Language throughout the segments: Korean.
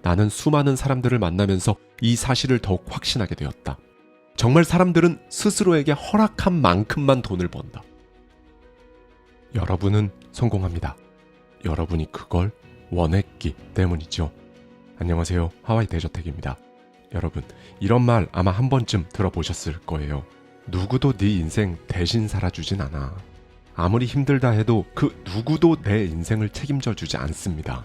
나는 수많은 사람들을 만나면서 이 사실을 더욱 확신하게 되었다. 정말 사람들은 스스로에게 허락한 만큼만 돈을 번다. 여러분은 성공합니다. 여러분이 그걸 원했기 때문이죠. 안녕하세요. 하와이 대저택입니다. 여러분, 이런 말 아마 한 번쯤 들어보셨을 거예요. 누구도 네 인생 대신 살아주진 않아. 아무리 힘들다 해도 그 누구도 내 인생을 책임져 주지 않습니다.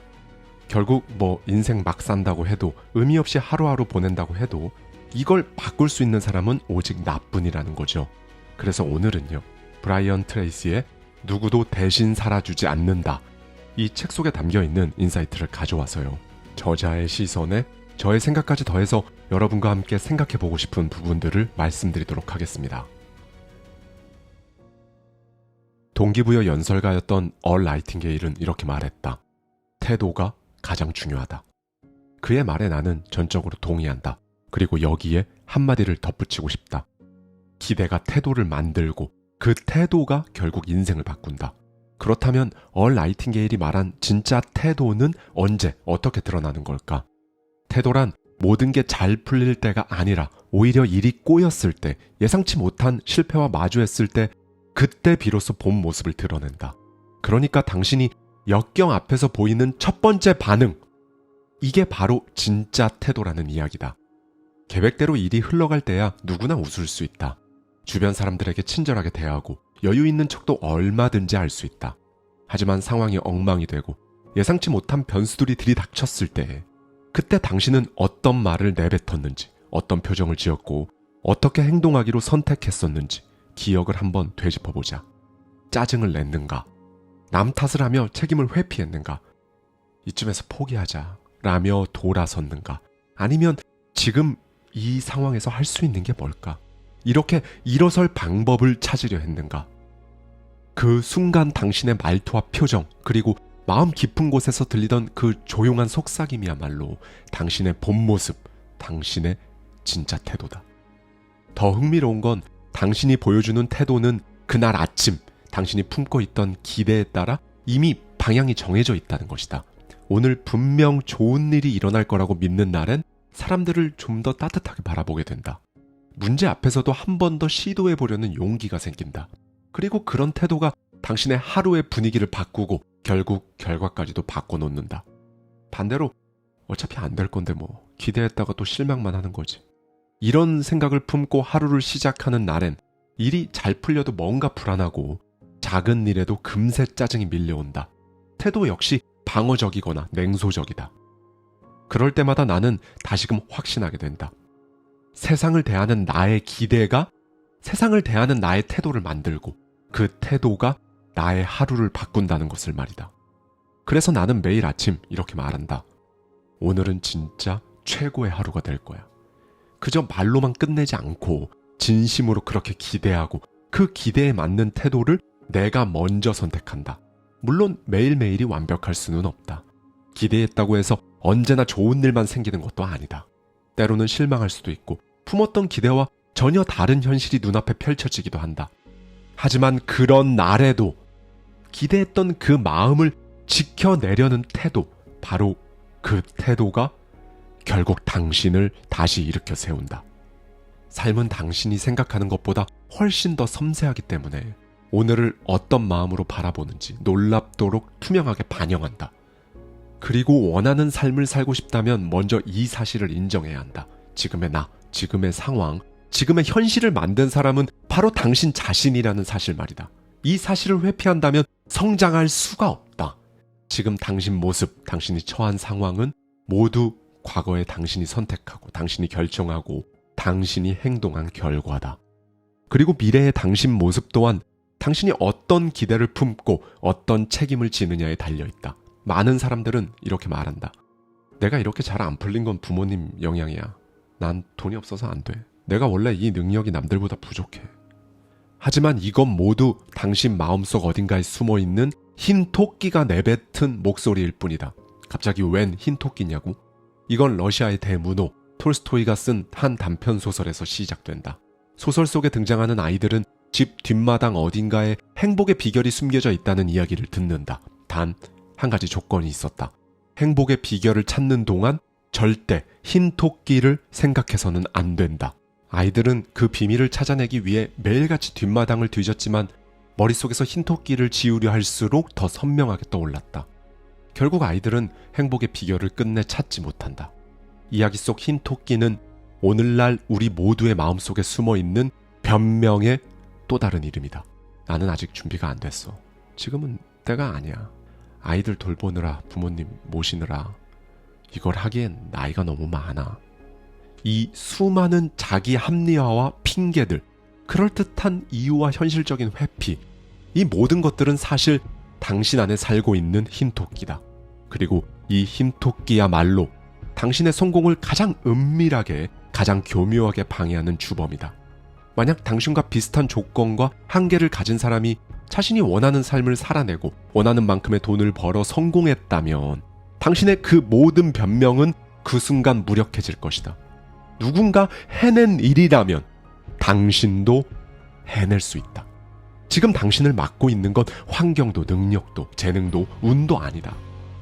결국 인생 막 산다고 해도 의미 없이 하루하루 보낸다고 해도 이걸 바꿀 수 있는 사람은 오직 나뿐이라는 거죠. 그래서 오늘은요, 브라이언 트레이시의 누구도 대신 살아주지 않는다, 이 책 속에 담겨있는 인사이트를 가져와서요, 저자의 시선에 저의 생각까지 더해서 여러분과 함께 생각해보고 싶은 부분들을 말씀드리도록 하겠습니다. 동기부여 연설가였던 얼 나이팅게일은 이렇게 말했다. 태도가 가장 중요하다. 그의 말에 나는 전적으로 동의한다. 그리고 여기에 한마디를 덧붙이고 싶다. 기대가 태도를 만들고 그 태도가 결국 인생을 바꾼다. 그렇다면 얼 나이팅게일이 말한 진짜 태도는 언제 어떻게 드러나는 걸까? 태도란 모든 게 잘 풀릴 때가 아니라 오히려 일이 꼬였을 때, 예상치 못한 실패와 마주했을 때, 그때 비로소 본 모습을 드러낸다. 그러니까 당신이 역경 앞에서 보이는 첫 번째 반응, 이게 바로 진짜 태도라는 이야기다. 계획대로 일이 흘러갈 때야 누구나 웃을 수 있다. 주변 사람들에게 친절하게 대하고 여유 있는 척도 얼마든지 할 수 있다. 하지만 상황이 엉망이 되고 예상치 못한 변수들이 들이닥쳤을 때, 그때 당신은 어떤 말을 내뱉었는지, 어떤 표정을 지었고 어떻게 행동하기로 선택했었는지 기억을 한번 되짚어보자. 짜증을 냈는가? 남 탓을 하며 책임을 회피했는가? 이쯤에서 포기하자 라며 돌아섰는가? 아니면 지금 이 상황에서 할 수 있는 게 뭘까? 이렇게 일어설 방법을 찾으려 했는가? 그 순간 당신의 말투와 표정, 그리고 마음 깊은 곳에서 들리던 그 조용한 속삭임이야말로 당신의 본 모습, 당신의 진짜 태도다. 더 흥미로운 건 당신이 보여주는 태도는 그날 아침 당신이 품고 있던 기대에 따라 이미 방향이 정해져 있다는 것이다. 오늘 분명 좋은 일이 일어날 거라고 믿는 날엔 사람들을 좀 더 따뜻하게 바라보게 된다. 문제 앞에서도 한 번 더 시도해보려는 용기가 생긴다. 그리고 그런 태도가 당신의 하루의 분위기를 바꾸고 결국 결과까지도 바꿔놓는다. 반대로 어차피 안 될 건데 기대했다가 또 실망만 하는 거지. 이런 생각을 품고 하루를 시작하는 날엔 일이 잘 풀려도 뭔가 불안하고 작은 일에도 금세 짜증이 밀려온다. 태도 역시 방어적이거나 냉소적이다. 그럴 때마다 나는 다시금 확신하게 된다. 세상을 대하는 나의 기대가 세상을 대하는 나의 태도를 만들고 그 태도가 나의 하루를 바꾼다는 것을 말이다. 그래서 나는 매일 아침 이렇게 말한다. 오늘은 진짜 최고의 하루가 될 거야. 그저 말로만 끝내지 않고 진심으로 그렇게 기대하고 그 기대에 맞는 태도를 내가 먼저 선택한다. 물론 매일매일이 완벽할 수는 없다. 기대했다고 해서 언제나 좋은 일만 생기는 것도 아니다. 때로는 실망할 수도 있고 품었던 기대와 전혀 다른 현실이 눈앞에 펼쳐지기도 한다. 하지만 그런 날에도 기대했던 그 마음을 지켜내려는 태도, 바로 그 태도가 결국 당신을 다시 일으켜 세운다. 삶은 당신이 생각하는 것보다 훨씬 더 섬세하기 때문에 오늘을 어떤 마음으로 바라보는지 놀랍도록 투명하게 반영한다. 그리고 원하는 삶을 살고 싶다면 먼저 이 사실을 인정해야 한다. 지금의 나, 지금의 상황, 지금의 현실을 만든 사람은 바로 당신 자신이라는 사실 말이다. 이 사실을 회피한다면 성장할 수가 없다. 지금 당신 모습, 당신이 처한 상황은 모두 과거에 당신이 선택하고 당신이 결정하고 당신이 행동한 결과다. 그리고 미래의 당신 모습 또한 당신이 어떤 기대를 품고 어떤 책임을 지느냐에 달려있다. 많은 사람들은 이렇게 말한다. 내가 이렇게 잘 안 풀린 건 부모님 영향이야. 난 돈이 없어서 안 돼. 내가 원래 이 능력이 남들보다 부족해. 하지만 이건 모두 당신 마음속 어딘가에 숨어있는 흰 토끼가 내뱉은 목소리일 뿐이다. 갑자기 웬 흰 토끼냐고? 이건 러시아의 대문호 톨스토이가 쓴 한 단편소설에서 시작된다. 소설 속에 등장하는 아이들은 집 뒷마당 어딘가에 행복의 비결이 숨겨져 있다는 이야기를 듣는다. 단 한 가지 조건이 있었다. 행복의 비결을 찾는 동안 절대 흰 토끼를 생각해서는 안 된다. 아이들은 그 비밀을 찾아내기 위해 매일같이 뒷마당을 뒤졌지만 머릿속에서 흰 토끼를 지우려 할수록 더 선명하게 떠올랐다. 결국 아이들은 행복의 비결을 끝내 찾지 못한다. 이야기 속 흰 토끼는 오늘날 우리 모두의 마음속에 숨어있는 변명의 또 다른 이름이다. 나는 아직 준비가 안 됐어. 지금은 때가 아니야. 아이들 돌보느라, 부모님 모시느라 이걸 하기엔 나이가 너무 많아. 이 수많은 자기 합리화와 핑계들, 그럴듯한 이유와 현실적인 회피, 이 모든 것들은 사실 당신 안에 살고 있는 흰토끼다. 그리고 이 흰토끼야말로 당신의 성공을 가장 은밀하게, 가장 교묘하게 방해하는 주범이다. 만약 당신과 비슷한 조건과 한계를 가진 사람이 자신이 원하는 삶을 살아내고 원하는 만큼의 돈을 벌어 성공했다면 당신의 그 모든 변명은 그 순간 무력해질 것이다. 누군가 해낸 일이라면 당신도 해낼 수 있다. 지금 당신을 막고 있는 건 환경도 능력도 재능도 운도 아니다.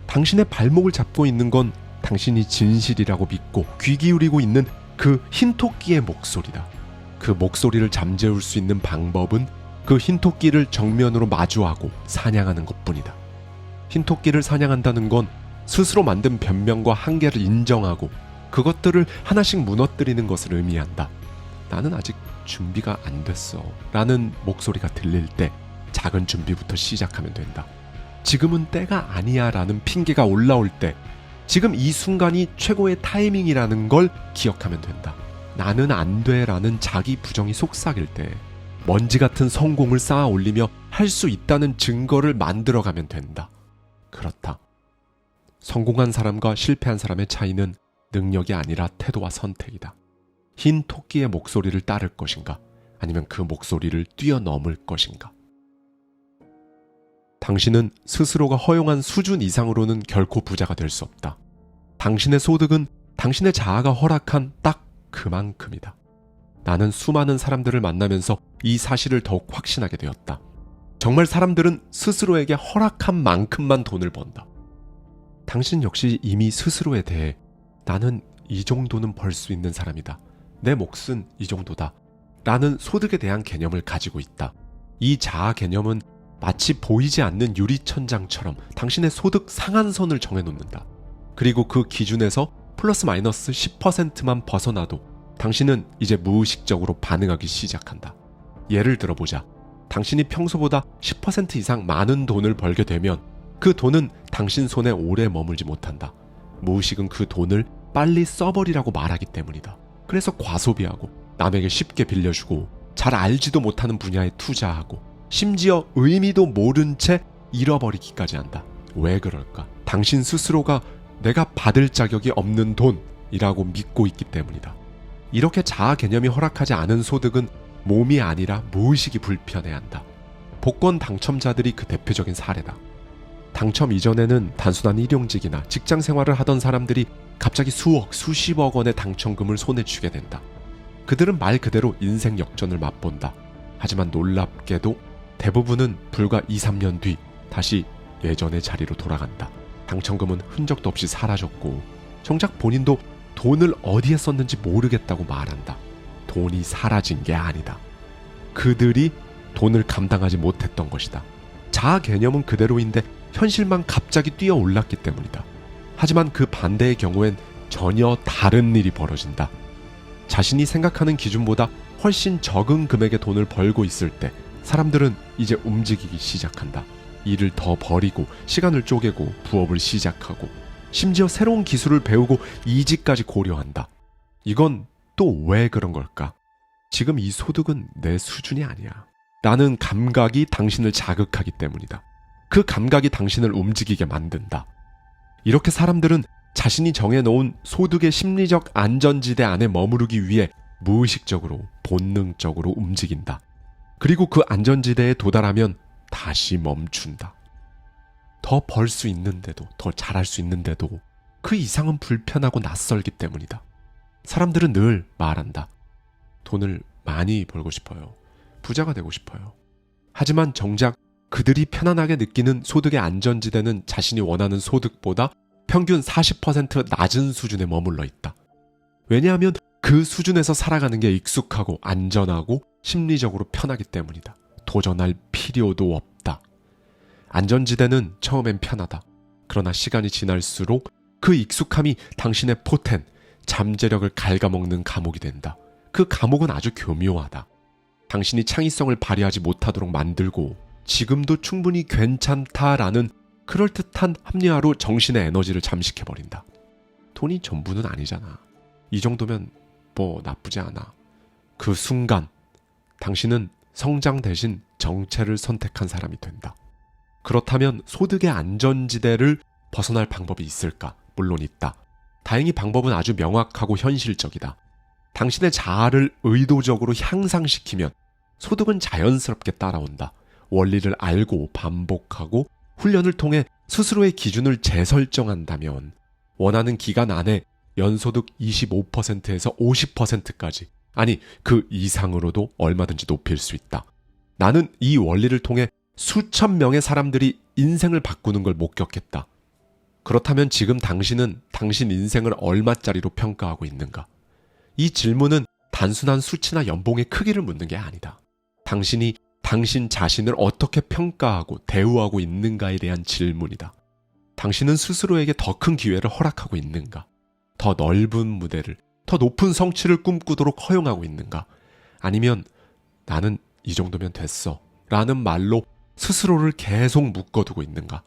당신의 발목을 잡고 있는 건 당신이 진실이라고 믿고 귀 기울이고 있는 그 흰토끼의 목소리다. 그 목소리를 잠재울 수 있는 방법은 그 흰토끼를 정면으로 마주하고 사냥하는 것뿐이다. 흰토끼를 사냥한다는 건 스스로 만든 변명과 한계를 인정하고 그것들을 하나씩 무너뜨리는 것을 의미한다. 나는 아직 준비가 안 됐어 라는 목소리가 들릴 때 작은 준비부터 시작하면 된다. 지금은 때가 아니야 라는 핑계가 올라올 때 지금 이 순간이 최고의 타이밍이라는 걸 기억하면 된다. 나는 안 돼 라는 자기 부정이 속삭일 때 먼지 같은 성공을 쌓아 올리며 할 수 있다는 증거를 만들어가면 된다. 그렇다. 성공한 사람과 실패한 사람의 차이는 능력이 아니라 태도와 선택이다. 흰 토끼의 목소리를 따를 것인가? 아니면 그 목소리를 뛰어넘을 것인가? 당신은 스스로가 허용한 수준 이상으로는 결코 부자가 될 수 없다. 당신의 소득은 당신의 자아가 허락한 딱 그만큼이다. 나는 수많은 사람들을 만나면서 이 사실을 더욱 확신하게 되었다. 정말 사람들은 스스로에게 허락한 만큼만 돈을 번다. 당신 역시 이미 스스로에 대해 나는 이 정도는 벌 수 있는 사람이다. 내 몫은 이 정도다. 라는 소득에 대한 개념을 가지고 있다. 이 자아 개념은 마치 보이지 않는 유리천장처럼 당신의 소득 상한선을 정해놓는다. 그리고 그 기준에서 플러스 마이너스 10%만 벗어나도 당신은 이제 무의식적으로 반응하기 시작한다. 예를 들어보자. 당신이 평소보다 10% 이상 많은 돈을 벌게 되면 그 돈은 당신 손에 오래 머물지 못한다. 무의식은 그 돈을 빨리 써버리라고 말하기 때문이다. 그래서 과소비하고 남에게 쉽게 빌려주고 잘 알지도 못하는 분야에 투자하고 심지어 의미도 모른 채 잃어버리기까지 한다. 왜 그럴까? 당신 스스로가 내가 받을 자격이 없는 돈이라고 믿고 있기 때문이다. 이렇게 자아 개념이 허락하지 않은 소득은 몸이 아니라 무의식이 불편해한다. 복권 당첨자들이 그 대표적인 사례다. 당첨 이전에는 단순한 일용직이나 직장 생활을 하던 사람들이 갑자기 수억, 수십억 원의 당첨금을 손에 쥐게 된다. 그들은 말 그대로 인생 역전을 맛본다. 하지만 놀랍게도 대부분은 불과 2, 3년 뒤 다시 예전의 자리로 돌아간다. 당첨금은 흔적도 없이 사라졌고 정작 본인도 돈을 어디에 썼는지 모르겠다고 말한다. 돈이 사라진 게 아니다. 그들이 돈을 감당하지 못했던 것이다. 자아 개념은 그대로인데 현실만 갑자기 뛰어올랐기 때문이다. 하지만 그 반대의 경우엔 전혀 다른 일이 벌어진다. 자신이 생각하는 기준보다 훨씬 적은 금액의 돈을 벌고 있을 때 사람들은 이제 움직이기 시작한다. 일을 더 버리고 시간을 쪼개고 부업을 시작하고 심지어 새로운 기술을 배우고 이직까지 고려한다. 이건 또 왜 그런 걸까? 지금 이 소득은 내 수준이 아니야. 라는 감각이 당신을 자극하기 때문이다. 그 감각이 당신을 움직이게 만든다. 이렇게 사람들은 자신이 정해놓은 소득의 심리적 안전지대 안에 머무르기 위해 무의식적으로, 본능적으로 움직인다. 그리고 그 안전지대에 도달하면 다시 멈춘다. 더 벌 수 있는데도, 더 잘할 수 있는데도 그 이상은 불편하고 낯설기 때문이다. 사람들은 늘 말한다. 돈을 많이 벌고 싶어요. 부자가 되고 싶어요. 하지만 정작 그들이 편안하게 느끼는 소득의 안전지대는 자신이 원하는 소득보다 평균 40% 낮은 수준에 머물러 있다. 왜냐하면 그 수준에서 살아가는 게 익숙하고 안전하고 심리적으로 편하기 때문이다. 도전할 필요도 없다. 안전지대는 처음엔 편하다. 그러나 시간이 지날수록 그 익숙함이 당신의 포텐, 잠재력을 갉아먹는 감옥이 된다. 그 감옥은 아주 교묘하다. 당신이 창의성을 발휘하지 못하도록 만들고 지금도 충분히 괜찮다라는 그럴듯한 합리화로 정신의 에너지를 잠식해버린다. 돈이 전부는 아니잖아. 이 정도면 뭐 나쁘지 않아. 그 순간 당신은 성장 대신 정체를 선택한 사람이 된다. 그렇다면 소득의 안전지대를 벗어날 방법이 있을까? 물론 있다. 다행히 방법은 아주 명확하고 현실적이다. 당신의 자아를 의도적으로 향상시키면 소득은 자연스럽게 따라온다. 원리를 알고 반복하고 훈련을 통해 스스로의 기준을 재설정한다면 원하는 기간 안에 연소득 25%에서 50%까지, 아니 그 이상으로도 얼마든지 높일 수 있다. 나는 이 원리를 통해 수천 명의 사람들이 인생을 바꾸는 걸 목격했다. 그렇다면 지금 당신은 당신 인생을 얼마짜리로 평가하고 있는가? 이 질문은 단순한 수치나 연봉의 크기를 묻는 게 아니다. 당신이 당신 자신을 어떻게 평가하고 대우하고 있는가에 대한 질문이다. 당신은 스스로에게 더 큰 기회를 허락하고 있는가? 더 넓은 무대를, 더 높은 성취를 꿈꾸도록 허용하고 있는가? 아니면 나는 이 정도면 됐어 라는 말로 스스로를 계속 묶어두고 있는가?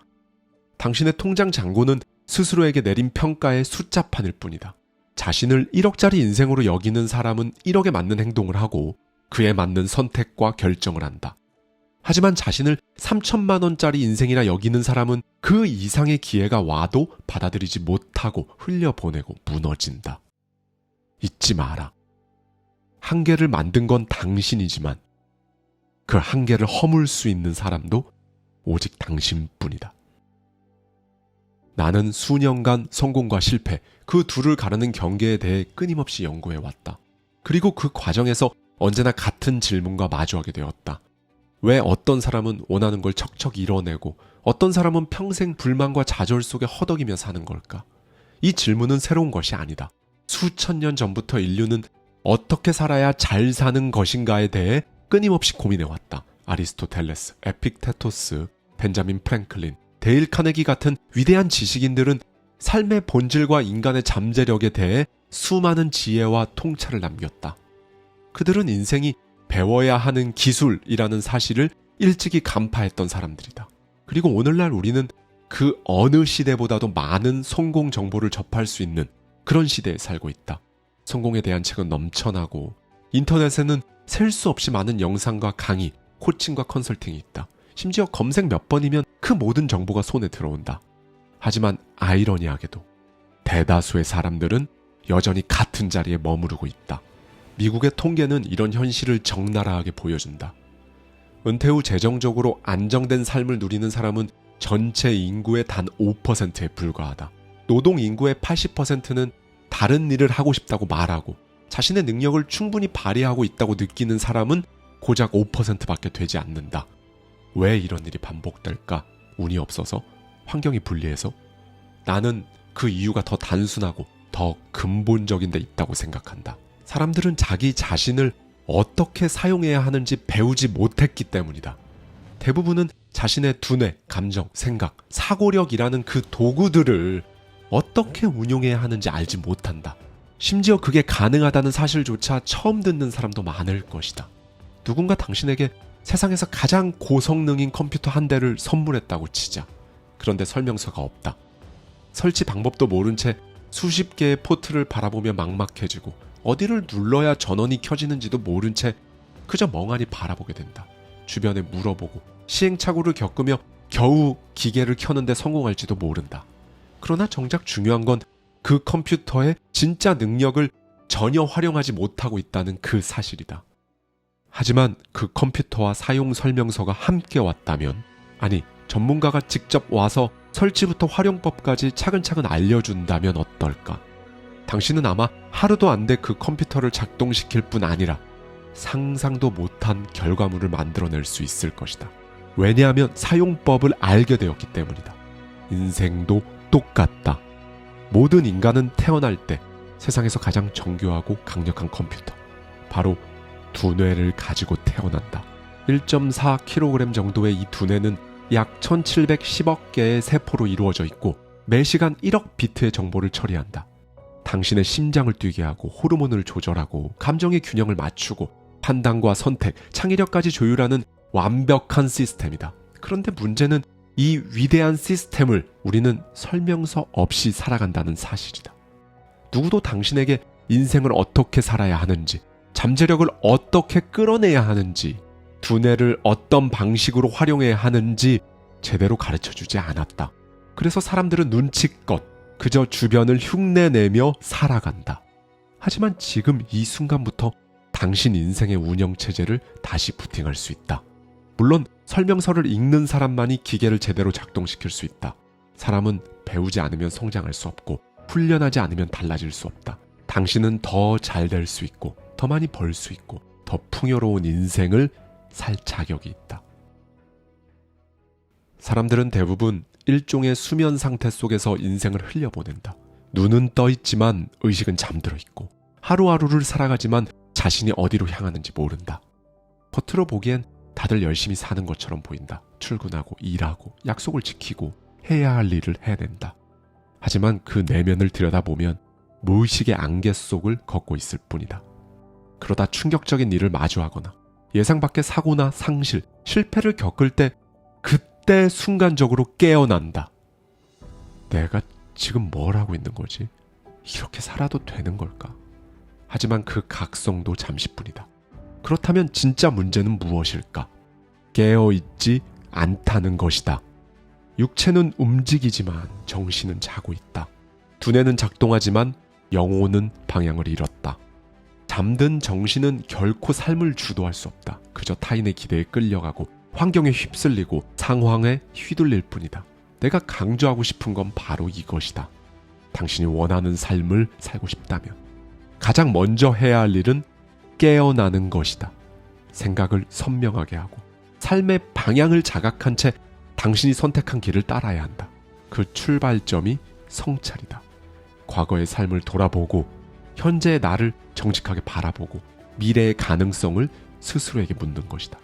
당신의 통장 잔고는 스스로에게 내린 평가의 숫자판일 뿐이다. 자신을 1억짜리 인생으로 여기는 사람은 1억에 맞는 행동을 하고 그에 맞는 선택과 결정을 한다. 하지만 자신을 3천만 원짜리 인생이라 여기는 사람은 그 이상의 기회가 와도 받아들이지 못하고 흘려보내고 무너진다. 잊지 마라. 한계를 만든 건 당신이지만 그 한계를 허물 수 있는 사람도 오직 당신뿐이다. 나는 수년간 성공과 실패, 그 둘을 가르는 경계에 대해 끊임없이 연구해왔다. 그리고 그 과정에서 언제나 같은 질문과 마주하게 되었다. 왜 어떤 사람은 원하는 걸 척척 이뤄내고 어떤 사람은 평생 불만과 좌절 속에 허덕이며 사는 걸까? 이 질문은 새로운 것이 아니다. 수천 년 전부터 인류는 어떻게 살아야 잘 사는 것인가에 대해 끊임없이 고민해왔다. 아리스토텔레스, 에픽테토스, 벤자민 프랭클린, 데일 카네기 같은 위대한 지식인들은 삶의 본질과 인간의 잠재력에 대해 수많은 지혜와 통찰을 남겼다. 그들은 인생이 배워야 하는 기술이라는 사실을 일찍이 간파했던 사람들이다. 그리고 오늘날 우리는 그 어느 시대보다도 많은 성공 정보를 접할 수 있는 그런 시대에 살고 있다. 성공에 대한 책은 넘쳐나고 인터넷에는 셀 수 없이 많은 영상과 강의, 코칭과 컨설팅이 있다. 심지어 검색 몇 번이면 그 모든 정보가 손에 들어온다. 하지만 아이러니하게도 대다수의 사람들은 여전히 같은 자리에 머무르고 있다. 미국의 통계는 이런 현실을 적나라하게 보여준다. 은퇴 후 재정적으로 안정된 삶을 누리는 사람은 전체 인구의 단 5%에 불과하다. 노동 인구의 80%는 다른 일을 하고 싶다고 말하고 자신의 능력을 충분히 발휘하고 있다고 느끼는 사람은 고작 5%밖에 되지 않는다. 왜 이런 일이 반복될까? 운이 없어서? 환경이 불리해서? 나는 그 이유가 더 단순하고 더 근본적인 데 있다고 생각한다. 사람들은 자기 자신을 어떻게 사용해야 하는지 배우지 못했기 때문이다. 대부분은 자신의 두뇌, 감정, 생각, 사고력이라는 그 도구들을 어떻게 운용해야 하는지 알지 못한다. 심지어 그게 가능하다는 사실조차 처음 듣는 사람도 많을 것이다. 누군가 당신에게 세상에서 가장 고성능인 컴퓨터 한 대를 선물했다고 치자. 그런데 설명서가 없다. 설치 방법도 모른 채 수십 개의 포트를 바라보며 막막해지고 어디를 눌러야 전원이 켜지는지도 모른 채 그저 멍하니 바라보게 된다. 주변에 물어보고 시행착오를 겪으며 겨우 기계를 켜는데 성공할지도 모른다. 그러나 정작 중요한 건 그 컴퓨터의 진짜 능력을 전혀 활용하지 못하고 있다는 그 사실이다. 하지만 그 컴퓨터와 사용 설명서가 함께 왔다면, 아니 전문가가 직접 와서 설치부터 활용법까지 차근차근 알려준다면 어떨까? 당신은 아마 하루도 안 돼 그 컴퓨터를 작동시킬 뿐 아니라 상상도 못한 결과물을 만들어낼 수 있을 것이다. 왜냐하면 사용법을 알게 되었기 때문이다. 인생도 똑같다. 모든 인간은 태어날 때 세상에서 가장 정교하고 강력한 컴퓨터, 바로 두뇌를 가지고 태어난다. 1.4kg 정도의 이 두뇌는 약 1710억 개의 세포로 이루어져 있고 매시간 1억 비트의 정보를 처리한다. 당신의 심장을 뛰게 하고 호르몬을 조절하고 감정의 균형을 맞추고 판단과 선택, 창의력까지 조율하는 완벽한 시스템이다. 그런데 문제는 이 위대한 시스템을 우리는 설명서 없이 살아간다는 사실이다. 누구도 당신에게 인생을 어떻게 살아야 하는지, 잠재력을 어떻게 끌어내야 하는지, 두뇌를 어떤 방식으로 활용해야 하는지 제대로 가르쳐주지 않았다. 그래서 사람들은 눈치껏 그저 주변을 흉내내며 살아간다. 하지만 지금 이 순간부터 당신 인생의 운영체제를 다시 부팅할 수 있다. 물론 설명서를 읽는 사람만이 기계를 제대로 작동시킬 수 있다. 사람은 배우지 않으면 성장할 수 없고 훈련하지 않으면 달라질 수 없다. 당신은 더 잘 될 수 있고 더 많이 벌 수 있고 더 풍요로운 인생을 살 자격이 있다. 사람들은 대부분 일종의 수면 상태 속에서 인생을 흘려보낸다. 눈은 떠 있지만 의식은 잠들어 있고 하루하루를 살아가지만 자신이 어디로 향하는지 모른다. 겉으로 보기엔 다들 열심히 사는 것처럼 보인다. 출근하고 일하고 약속을 지키고 해야 할 일을 해낸다. 하지만 그 내면을 들여다보면 무의식의 안개 속을 걷고 있을 뿐이다. 그러다 충격적인 일을 마주하거나 예상 밖의 사고나 상실, 실패를 겪을 때 그때 순간적으로 깨어난다. 내가 지금 뭘 하고 있는 거지? 이렇게 살아도 되는 걸까? 하지만 그 각성도 잠시뿐이다. 그렇다면 진짜 문제는 무엇일까? 깨어있지 않다는 것이다. 육체는 움직이지만 정신은 자고 있다. 두뇌는 작동하지만 영혼은 방향을 잃었다. 잠든 정신은 결코 삶을 주도할 수 없다. 그저 타인의 기대에 끌려가고 환경에 휩쓸리고 상황에 휘둘릴 뿐이다. 내가 강조하고 싶은 건 바로 이것이다. 당신이 원하는 삶을 살고 싶다면 가장 먼저 해야 할 일은 깨어나는 것이다. 생각을 선명하게 하고 삶의 방향을 자각한 채 당신이 선택한 길을 따라야 한다. 그 출발점이 성찰이다. 과거의 삶을 돌아보고 현재의 나를 정직하게 바라보고 미래의 가능성을 스스로에게 묻는 것이다.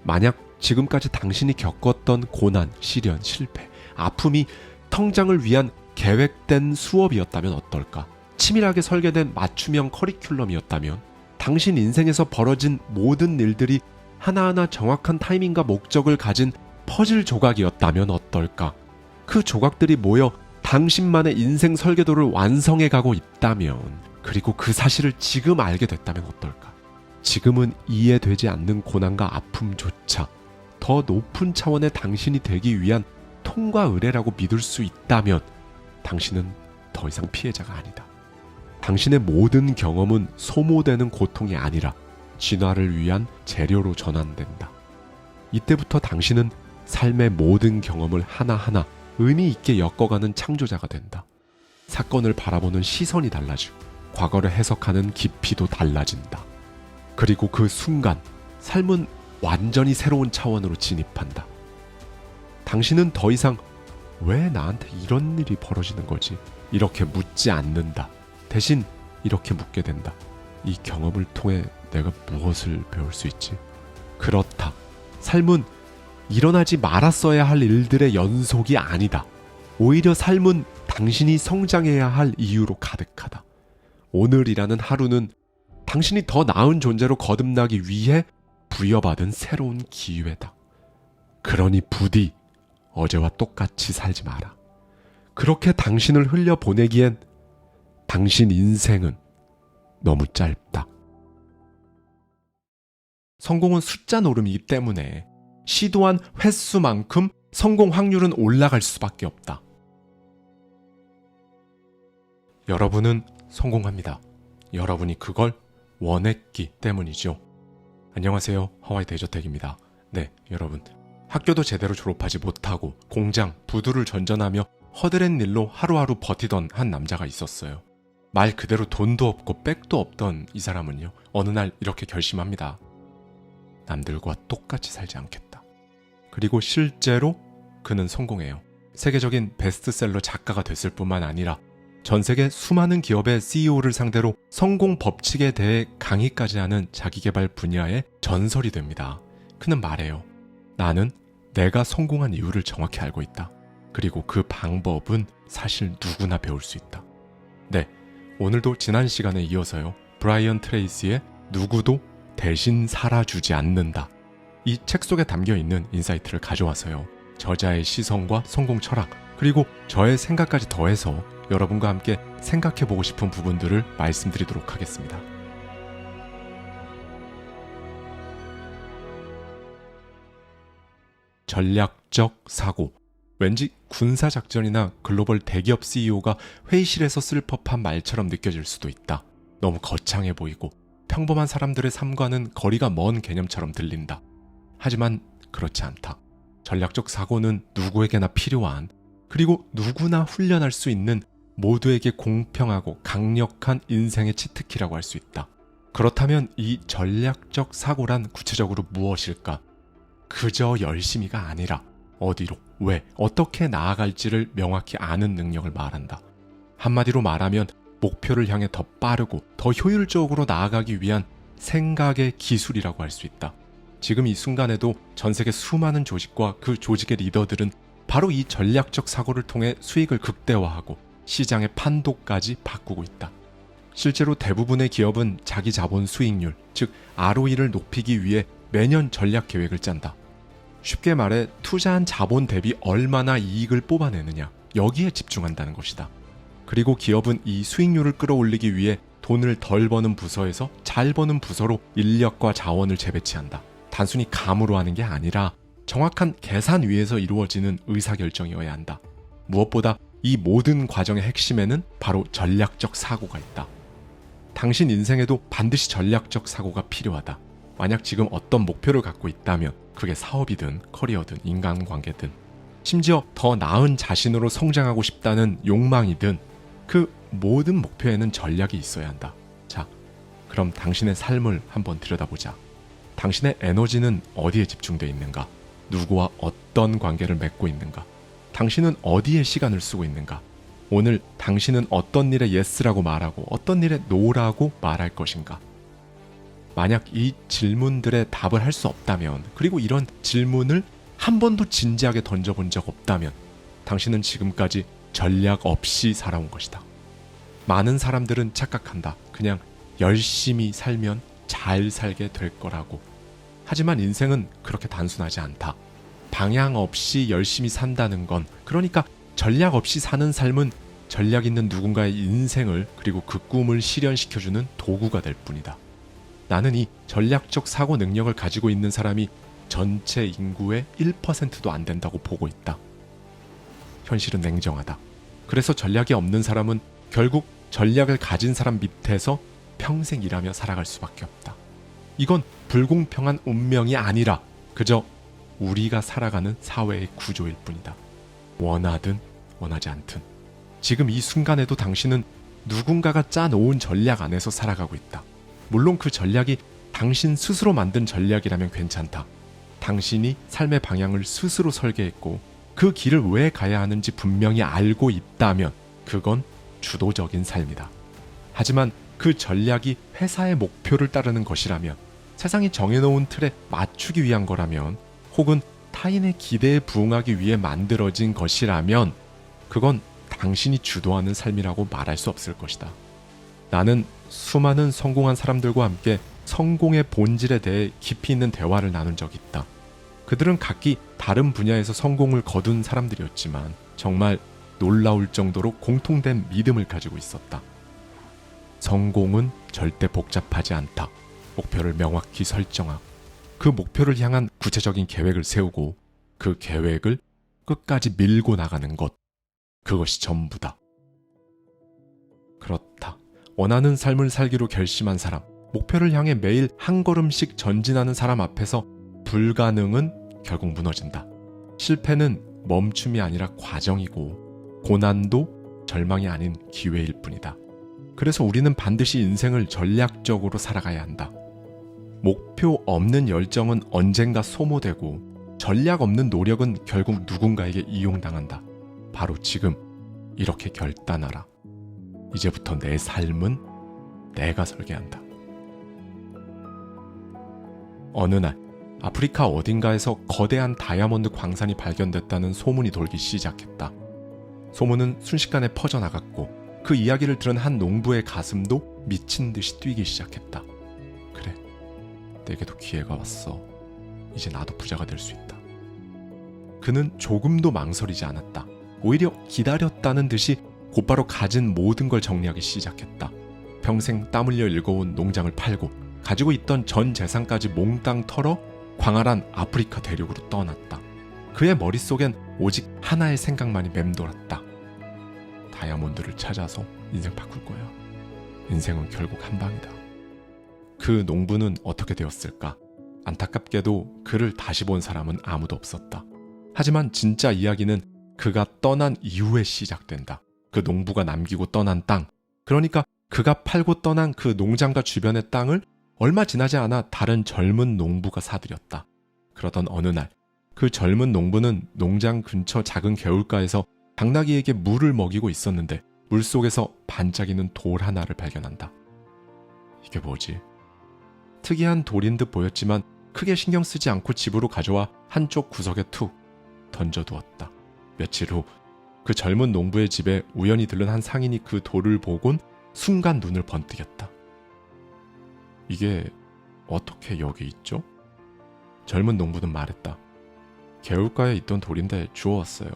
만약 지금까지 당신이 겪었던 고난, 시련, 실패, 아픔이 성장을 위한 계획된 수업이었다면 어떨까? 치밀하게 설계된 맞춤형 커리큘럼이었다면 당신 인생에서 벌어진 모든 일들이 하나하나 정확한 타이밍과 목적을 가진 퍼즐 조각이었다면 어떨까? 그 조각들이 모여 당신만의 인생 설계도를 완성해 가고 있다면, 그리고 그 사실을 지금 알게 됐다면 어떨까? 지금은 이해되지 않는 고난과 아픔조차 더 높은 차원의 당신이 되기 위한 통과 의례라고 믿을 수 있다면 당신은 더 이상 피해자가 아니다. 당신의 모든 경험은 소모되는 고통이 아니라 진화를 위한 재료로 전환된다. 이때부터 당신은 삶의 모든 경험을 하나하나 의미 있게 엮어가는 창조자가 된다. 사건을 바라보는 시선이 달라지고 과거를 해석하는 깊이도 달라진다. 그리고 그 순간 삶은 완전히 새로운 차원으로 진입한다. 당신은 더 이상 왜 나한테 이런 일이 벌어지는 거지? 이렇게 묻지 않는다. 대신 이렇게 묻게 된다. 이 경험을 통해 내가 무엇을 배울 수 있지? 그렇다. 삶은 일어나지 말았어야 할 일들의 연속이 아니다. 오히려 삶은 당신이 성장해야 할 이유로 가득하다. 오늘이라는 하루는 당신이 더 나은 존재로 거듭나기 위해 부여받은 새로운 기회다. 그러니 부디 어제와 똑같이 살지 마라. 그렇게 당신을 흘려보내기엔 당신 인생은 너무 짧다. 성공은 숫자 노름이기 때문에 시도한 횟수만큼 성공 확률은 올라갈 수밖에 없다. 여러분은 성공합니다. 여러분이 그걸 원했기 때문이죠. 안녕하세요. 하와이 대저택입니다. 네, 여러분. 학교도 제대로 졸업하지 못하고 공장, 부두를 전전하며 허드렛 일로 하루하루 버티던 한 남자가 있었어요. 말 그대로 돈도 없고 백도 없던 이 사람은요, 어느 날 이렇게 결심합니다. 남들과 똑같이 살지 않겠다. 그리고 실제로 그는 성공해요. 세계적인 베스트셀러 작가가 됐을 뿐만 아니라 전 세계 수많은 기업의 CEO를 상대로 성공 법칙에 대해 강의까지 하는 자기계발 분야의 전설이 됩니다. 그는 말해요. 나는 내가 성공한 이유를 정확히 알고 있다. 그리고 그 방법은 사실 누구나 배울 수 있다. 네, 오늘도 지난 시간에 이어서요. 브라이언 트레이시의 누구도 대신 살아주지 않는다. 이 책 속에 담겨있는 인사이트를 가져와서요. 저자의 시선과 성공 철학, 그리고 저의 생각까지 더해서 여러분과 함께 생각해보고 싶은 부분들을 말씀드리도록 하겠습니다. 전략적 사고. 왠지 군사작전이나 글로벌 대기업 CEO가 회의실에서 쓸 법한 말처럼 느껴질 수도 있다. 너무 거창해 보이고 평범한 사람들의 삶과는 거리가 먼 개념처럼 들린다. 하지만 그렇지 않다. 전략적 사고는 누구에게나 필요한, 그리고 누구나 훈련할 수 있는 모두에게 공평하고 강력한 인생의 치트키라고 할 수 있다. 그렇다면 이 전략적 사고란 구체적으로 무엇일까? 그저 열심히가 아니라 어디로, 왜, 어떻게 나아갈지를 명확히 아는 능력을 말한다. 한마디로 말하면 목표를 향해 더 빠르고 더 효율적으로 나아가기 위한 생각의 기술이라고 할 수 있다. 지금 이 순간에도 전 세계 수많은 조직과 그 조직의 리더들은 바로 이 전략적 사고를 통해 수익을 극대화하고 시장의 판도까지 바꾸고 있다. 실제로 대부분의 기업은 자기 자본 수익률, 즉 ROE를 높이기 위해 매년 전략 계획을 짠다. 쉽게 말해 투자한 자본 대비 얼마나 이익을 뽑아내느냐, 여기에 집중한다는 것이다. 그리고 기업은 이 수익률을 끌어올리기 위해 돈을 덜 버는 부서에서 잘 버는 부서로 인력과 자원을 재배치한다. 단순히 감으로 하는 게 아니라 정확한 계산 위에서 이루어지는 의사결정이어야 한다. 무엇보다 이 모든 과정의 핵심에는 바로 전략적 사고가 있다. 당신 인생에도 반드시 전략적 사고가 필요하다. 만약 지금 어떤 목표를 갖고 있다면 그게 사업이든 커리어든 인간관계든 심지어 더 나은 자신으로 성장하고 싶다는 욕망이든 그 모든 목표에는 전략이 있어야 한다. 자, 그럼 당신의 삶을 한번 들여다보자. 당신의 에너지는 어디에 집중되어 있는가? 누구와 어떤 관계를 맺고 있는가? 당신은 어디에 시간을 쓰고 있는가? 오늘 당신은 어떤 일에 yes라고 말하고 어떤 일에 no라고 말할 것인가? 만약 이 질문들의 답을 할 수 없다면, 그리고 이런 질문을 한 번도 진지하게 던져본 적 없다면 당신은 지금까지 전략 없이 살아온 것이다. 많은 사람들은 착각한다. 그냥 열심히 살면 잘 살게 될 거라고. 하지만 인생은 그렇게 단순하지 않다. 방향 없이 열심히 산다는 건, 그러니까 전략 없이 사는 삶은 전략 있는 누군가의 인생을, 그리고 그 꿈을 실현시켜주는 도구가 될 뿐이다. 나는 이 전략적 사고 능력을 가지고 있는 사람이 전체 인구의 1%도 안 된다고 보고 있다. 현실은 냉정하다. 그래서 전략이 없는 사람은 결국 전략을 가진 사람 밑에서 평생 일하며 살아갈 수밖에 없다. 이건 불공평한 운명이 아니라 그저 우리가 살아가는 사회의 구조일 뿐이다. 원하든 원하지 않든 지금 이 순간에도 당신은 누군가가 짜놓은 전략 안에서 살아가고 있다. 물론 그 전략이 당신 스스로 만든 전략이라면 괜찮다. 당신이 삶의 방향을 스스로 설계했고 그 길을 왜 가야 하는지 분명히 알고 있다면 그건 주도적인 삶이다. 하지만 그 전략이 회사의 목표를 따르는 것이라면, 세상이 정해놓은 틀에 맞추기 위한 거라면, 혹은 타인의 기대에 부응하기 위해 만들어진 것이라면 그건 당신이 주도하는 삶이라고 말할 수 없을 것이다. 나는 수많은 성공한 사람들과 함께 성공의 본질에 대해 깊이 있는 대화를 나눈 적이 있다. 그들은 각기 다른 분야에서 성공을 거둔 사람들이었지만 정말 놀라울 정도로 공통된 믿음을 가지고 있었다. 성공은 절대 복잡하지 않다. 목표를 명확히 설정하고 그 목표를 향한 구체적인 계획을 세우고 그 계획을 끝까지 밀고 나가는 것, 그것이 전부다. 그렇다. 원하는 삶을 살기로 결심한 사람, 목표를 향해 매일 한 걸음씩 전진하는 사람 앞에서 불가능은 결국 무너진다. 실패는 멈춤이 아니라 과정이고 고난도 절망이 아닌 기회일 뿐이다. 그래서 우리는 반드시 인생을 전략적으로 살아가야 한다. 목표 없는 열정은 언젠가 소모되고 전략 없는 노력은 결국 누군가에게 이용당한다. 바로 지금 이렇게 결단하라. 이제부터 내 삶은 내가 설계한다. 어느 날 아프리카 어딘가에서 거대한 다이아몬드 광산이 발견됐다는 소문이 돌기 시작했다. 소문은 순식간에 퍼져나갔고 그 이야기를 들은 한 농부의 가슴도 미친 듯이 뛰기 시작했다. 그래, 내게도 기회가 왔어. 이제 나도 부자가 될 수 있다. 그는 조금도 망설이지 않았다. 오히려 기다렸다는 듯이 곧바로 가진 모든 걸 정리하기 시작했다. 평생 땀 흘려 일궈온 농장을 팔고 가지고 있던 전 재산까지 몽땅 털어 광활한 아프리카 대륙으로 떠났다. 그의 머릿속엔 오직 하나의 생각만이 맴돌았다. 다이아몬드를 찾아서 인생 바꿀 거야. 인생은 결국 한 방이다. 그 농부는 어떻게 되었을까? 안타깝게도 그를 다시 본 사람은 아무도 없었다. 하지만 진짜 이야기는 그가 떠난 이후에 시작된다. 그 농부가 남기고 떠난 땅, 그러니까 그가 팔고 떠난 그 농장과 주변의 땅을 얼마 지나지 않아 다른 젊은 농부가 사들였다. 그러던 어느 날 그 젊은 농부는 농장 근처 작은 개울가에서 당나귀에게 물을 먹이고 있었는데 물속에서 반짝이는 돌 하나를 발견한다. 이게 뭐지? 특이한 돌인 듯 보였지만 크게 신경 쓰지 않고 집으로 가져와 한쪽 구석에 툭 던져두었다. 며칠 후 그 젊은 농부의 집에 우연히 들른 한 상인이 그 돌을 보곤 순간 눈을 번뜩였다. 이게 어떻게 여기 있죠? 젊은 농부는 말했다. 개울가에 있던 돌인데 주워왔어요.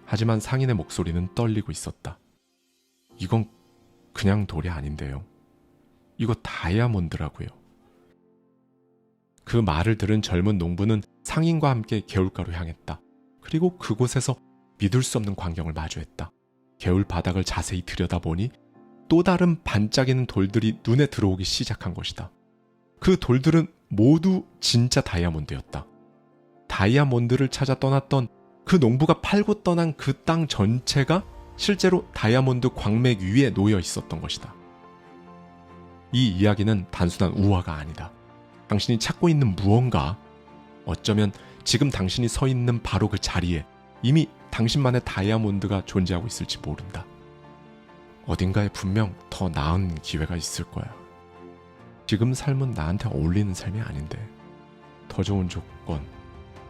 하지만 상인의 목소리는 떨리고 있었다. 이건 그냥 돌이 아닌데요. 이거 다이아몬드라고요. 그 말을 들은 젊은 농부는 상인과 함께 개울가로 향했다. 그리고 그곳에서 믿을 수 없는 광경을 마주했다. 개울 바닥을 자세히 들여다보니 또 다른 반짝이는 돌들이 눈에 들어오기 시작한 것이다. 그 돌들은 모두 진짜 다이아몬드였다. 다이아몬드를 찾아 떠났던 그 농부가 팔고 떠난 그 땅 전체가 실제로 다이아몬드 광맥 위에 놓여 있었던 것이다. 이 이야기는 단순한 우화가 아니다. 당신이 찾고 있는 무언가, 어쩌면 지금 당신이 서 있는 바로 그 자리에 이미 당신만의 다이아몬드가 존재하고 있을지 모른다. 어딘가에 분명 더 나은 기회가 있을 거야. 지금 삶은 나한테 어울리는 삶이 아닌데 더 좋은 조건,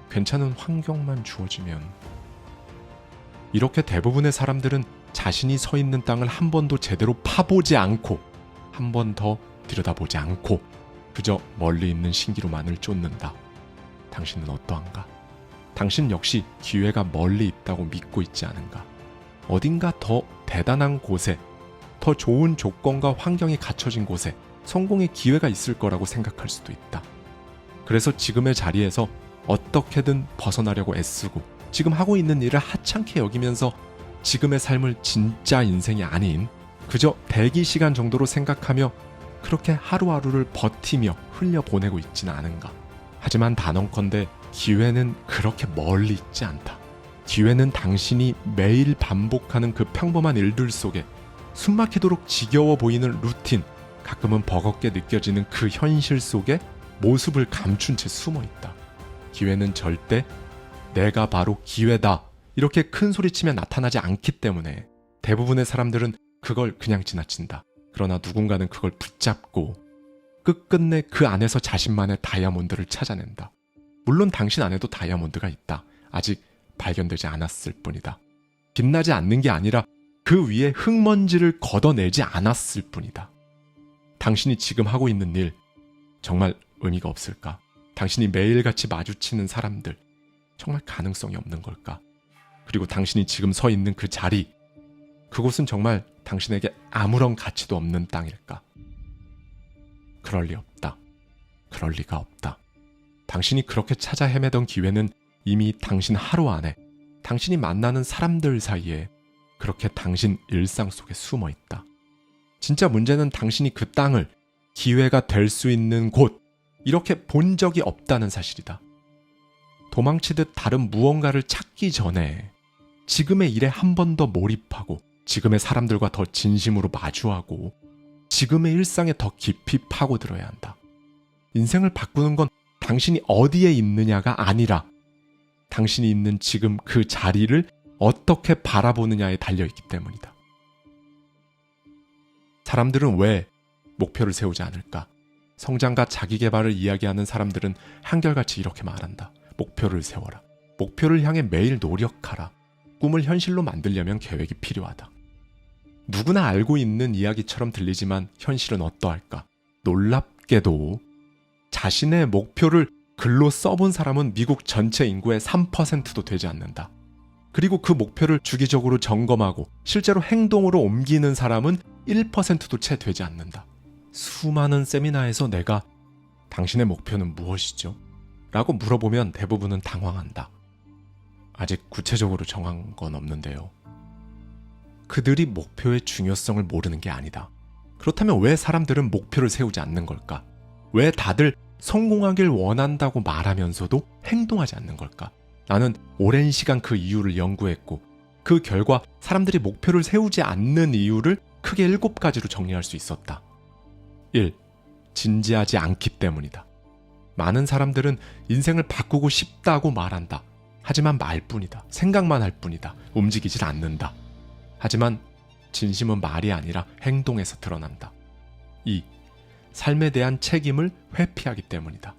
괜찮은 환경만 주어지면. 이렇게 대부분의 사람들은 자신이 서 있는 땅을 한 번도 제대로 파보지 않고 한 번 더 들여다보지 않고 그저 멀리 있는 신기루만을 쫓는다. 당신은 어떠한가? 당신 역시 기회가 멀리 있다고 믿고 있지 않은가? 어딘가 더 대단한 곳에, 더 좋은 조건과 환경이 갖춰진 곳에 성공의 기회가 있을 거라고 생각할 수도 있다. 그래서 지금의 자리에서 어떻게든 벗어나려고 애쓰고 지금 하고 있는 일을 하찮게 여기면서 지금의 삶을 진짜 인생이 아닌 그저 대기 시간 정도로 생각하며 그렇게 하루하루를 버티며 흘려보내고 있지는 않은가. 하지만 단언컨대 기회는 그렇게 멀리 있지 않다. 기회는 당신이 매일 반복하는 그 평범한 일들 속에 숨막히도록 지겨워 보이는 루틴, 가끔은 버겁게 느껴지는 그 현실 속에 모습을 감춘 채 숨어 있다. 기회는 절대 내가 바로 기회다 이렇게 큰 소리치며 나타나지 않기 때문에 대부분의 사람들은 그걸 그냥 지나친다. 그러나 누군가는 그걸 붙잡고 끝끝내 그 안에서 자신만의 다이아몬드를 찾아낸다. 물론 당신 안에도 다이아몬드가 있다. 아직 발견되지 않았을 뿐이다. 빛나지 않는 게 아니라 그 위에 흙먼지를 걷어내지 않았을 뿐이다. 당신이 지금 하고 있는 일 정말 의미가 없을까? 당신이 매일같이 마주치는 사람들 정말 가능성이 없는 걸까? 그리고 당신이 지금 서 있는 그 자리, 그곳은 정말 당신에게 아무런 가치도 없는 땅일까? 그럴 리 없다. 그럴 리가 없다. 당신이 그렇게 찾아 헤매던 기회는 이미 당신 하루 안에, 당신이 만나는 사람들 사이에 그렇게 당신 일상 속에 숨어 있다. 진짜 문제는 당신이 그 땅을 기회가 될 수 있는 곳, 이렇게 본 적이 없다는 사실이다. 도망치듯 다른 무언가를 찾기 전에 지금의 일에 한 번 더 몰입하고 지금의 사람들과 더 진심으로 마주하고 지금의 일상에 더 깊이 파고들어야 한다. 인생을 바꾸는 건 당신이 어디에 있느냐가 아니라 당신이 있는 지금 그 자리를 어떻게 바라보느냐에 달려있기 때문이다. 사람들은 왜 목표를 세우지 않을까? 성장과 자기 개발을 이야기하는 사람들은 한결같이 이렇게 말한다. 목표를 세워라. 목표를 향해 매일 노력하라. 꿈을 현실로 만들려면 계획이 필요하다. 누구나 알고 있는 이야기처럼 들리지만 현실은 어떠할까? 놀랍게도 자신의 목표를 글로 써본 사람은 미국 전체 인구의 3%도 되지 않는다. 그리고 그 목표를 주기적으로 점검하고 실제로 행동으로 옮기는 사람은 1%도 채 되지 않는다. 수많은 세미나에서 내가 당신의 목표는 무엇이죠? 라고 물어보면 대부분은 당황한다. 아직 구체적으로 정한 건 없는데요. 그들이 목표의 중요성을 모르는 게 아니다. 그렇다면 왜 사람들은 목표를 세우지 않는 걸까? 왜 다들 성공하길 원한다고 말하면서도 행동하지 않는 걸까? 나는 오랜 시간 그 이유를 연구했고 그 결과 사람들이 목표를 세우지 않는 이유를 크게 7가지로 정리할 수 있었다. 1. 진지하지 않기 때문이다. 많은 사람들은 인생을 바꾸고 싶다고 말한다. 하지만 말뿐이다. 생각만 할 뿐이다. 움직이질 않는다. 하지만 진심은 말이 아니라 행동에서 드러난다. 2. 삶에 대한 책임을 회피하기 때문이다.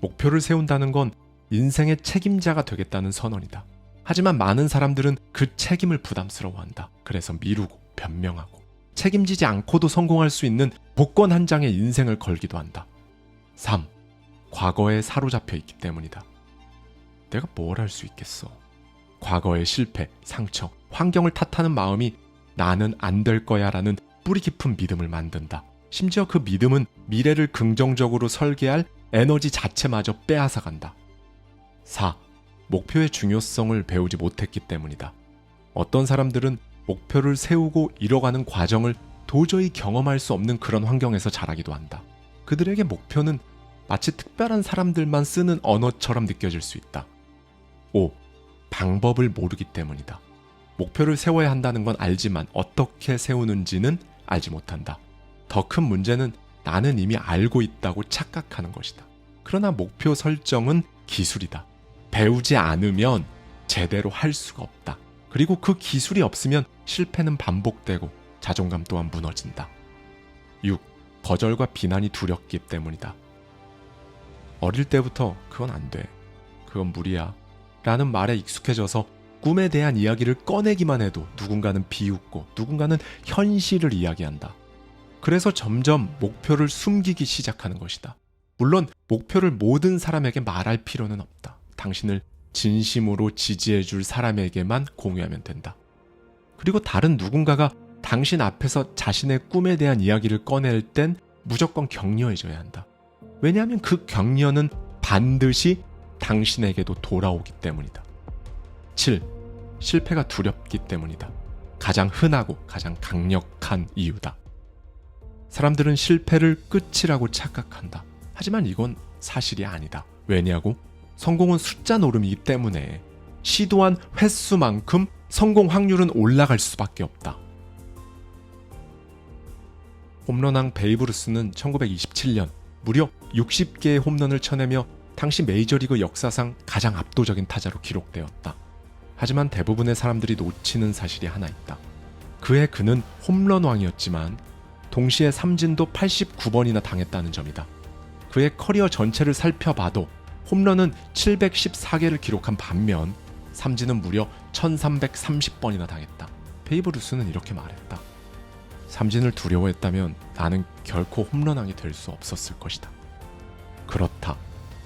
목표를 세운다는 건 인생의 책임자가 되겠다는 선언이다. 하지만 많은 사람들은 그 책임을 부담스러워한다. 그래서 미루고 변명하고 책임지지 않고도 성공할 수 있는 복권 한 장의 인생을 걸기도 한다. 3. 과거에 사로잡혀 있기 때문이다. 내가 뭘 할 수 있겠어. 과거의 실패, 상처, 환경을 탓하는 마음이 나는 안 될 거야 라는 뿌리 깊은 믿음을 만든다. 심지어 그 믿음은 미래를 긍정적으로 설계할 에너지 자체마저 빼앗아간다. 4. 목표의 중요성을 배우지 못했기 때문이다. 어떤 사람들은 목표를 세우고 이뤄가는 과정을 도저히 경험할 수 없는 그런 환경에서 자라기도 한다. 그들에게 목표는 마치 특별한 사람들만 쓰는 언어처럼 느껴질 수 있다. 5. 방법을 모르기 때문이다. 목표를 세워야 한다는 건 알지만 어떻게 세우는지는 알지 못한다. 더 큰 문제는 나는 이미 알고 있다고 착각하는 것이다. 그러나 목표 설정은 기술이다. 배우지 않으면 제대로 할 수가 없다. 그리고 그 기술이 없으면 실패는 반복되고 자존감 또한 무너진다. 6. 거절과 비난이 두렵기 때문이다. 어릴 때부터 그건 안 돼. 그건 무리야. 라는 말에 익숙해져서 꿈에 대한 이야기를 꺼내기만 해도 누군가는 비웃고 누군가는 현실을 이야기한다. 그래서 점점 목표를 숨기기 시작하는 것이다. 물론 목표를 모든 사람에게 말할 필요는 없다. 당신을 진심으로 지지해줄 사람에게만 공유하면 된다. 그리고 다른 누군가가 당신 앞에서 자신의 꿈에 대한 이야기를 꺼낼 땐 무조건 격려해줘야 한다. 왜냐하면 그 격려는 반드시 당신에게도 돌아오기 때문이다. 7. 실패가 두렵기 때문이다. 가장 흔하고 가장 강력한 이유다. 사람들은 실패를 끝이라고 착각한다. 하지만 이건 사실이 아니다. 왜냐고? 성공은 숫자 노름이기 때문에 시도한 횟수만큼 성공 확률은 올라갈 수밖에 없다. 홈런왕 베이브 루스는 1927년 무려 60개의 홈런을 쳐내며 당시 메이저리그 역사상 가장 압도적인 타자로 기록되었다. 하지만 대부분의 사람들이 놓치는 사실이 하나 있다. 그해 그는 홈런왕이었지만 동시에 삼진도 89번이나 당했다는 점이다. 그의 커리어 전체를 살펴봐도 홈런은 714개를 기록한 반면 삼진은 무려 1330번이나 당했다. 베이브 루스는 이렇게 말했다. 삼진을 두려워했다면 나는 결코 홈런왕이 될 수 없었을 것이다. 그렇다.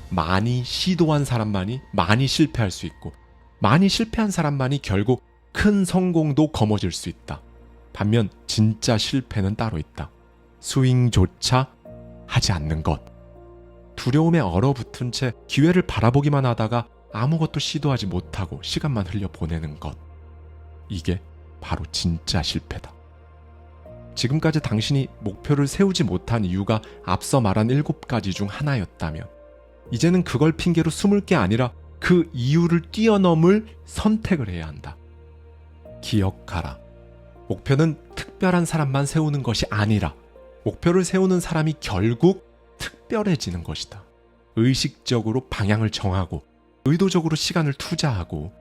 많이 시도한 사람만이 많이 실패할 수 있고 많이 실패한 사람만이 결국 큰 성공도 거머쥘 수 있다. 반면 진짜 실패는 따로 있다. 스윙조차 하지 않는 것. 두려움에 얼어붙은 채 기회를 바라보기만 하다가 아무것도 시도하지 못하고 시간만 흘려보내는 것. 이게 바로 진짜 실패다. 지금까지 당신이 목표를 세우지 못한 이유가 앞서 말한 7가지 중 하나였다면 이제는 그걸 핑계로 숨을 게 아니라 그 이유를 뛰어넘을 선택을 해야 한다. 기억하라. 목표는 특별한 사람만 세우는 것이 아니라 목표를 세우는 사람이 결국 특별해지는 것이다. 의식적으로 방향을 정하고 의도적으로 시간을 투자하고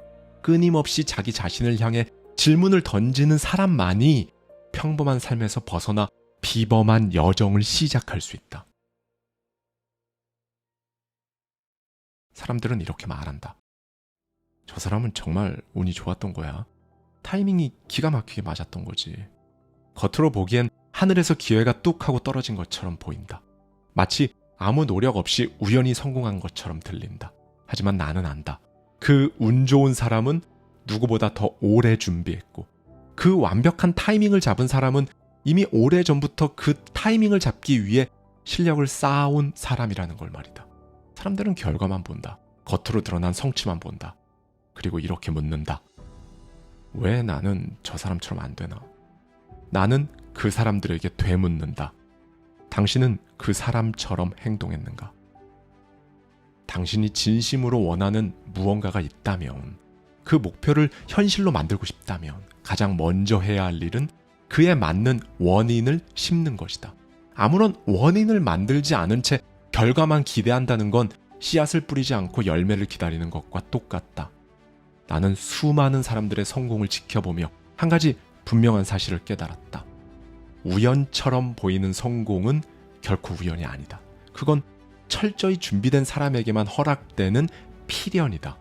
끊임없이 자기 자신을 향해 질문을 던지는 사람만이 평범한 삶에서 벗어나 비범한 여정을 시작할 수 있다. 사람들은 이렇게 말한다. 저 사람은 정말 운이 좋았던 거야. 타이밍이 기가 막히게 맞았던 거지. 겉으로 보기엔 하늘에서 기회가 뚝 하고 떨어진 것처럼 보인다. 마치 아무 노력 없이 우연히 성공한 것처럼 들린다. 하지만 나는 안다. 그 운 좋은 사람은 누구보다 더 오래 준비했고 그 완벽한 타이밍을 잡은 사람은 이미 오래전부터 그 타이밍을 잡기 위해 실력을 쌓아온 사람이라는 걸 말이다. 사람들은 결과만 본다. 겉으로 드러난 성취만 본다. 그리고 이렇게 묻는다. 왜 나는 저 사람처럼 안 되나? 나는 그 사람들에게 되묻는다. 당신은 그 사람처럼 행동했는가? 당신이 진심으로 원하는 무언가가 있다면, 그 목표를 현실로 만들고 싶다면 가장 먼저 해야 할 일은 그에 맞는 원인을 심는 것이다. 아무런 원인을 만들지 않은 채 결과만 기대한다는 건 씨앗을 뿌리지 않고 열매를 기다리는 것과 똑같다. 나는 수많은 사람들의 성공을 지켜보며 한 가지 분명한 사실을 깨달았다. 우연처럼 보이는 성공은 결코 우연이 아니다. 그건 철저히 준비된 사람에게만 허락되는 필연이다.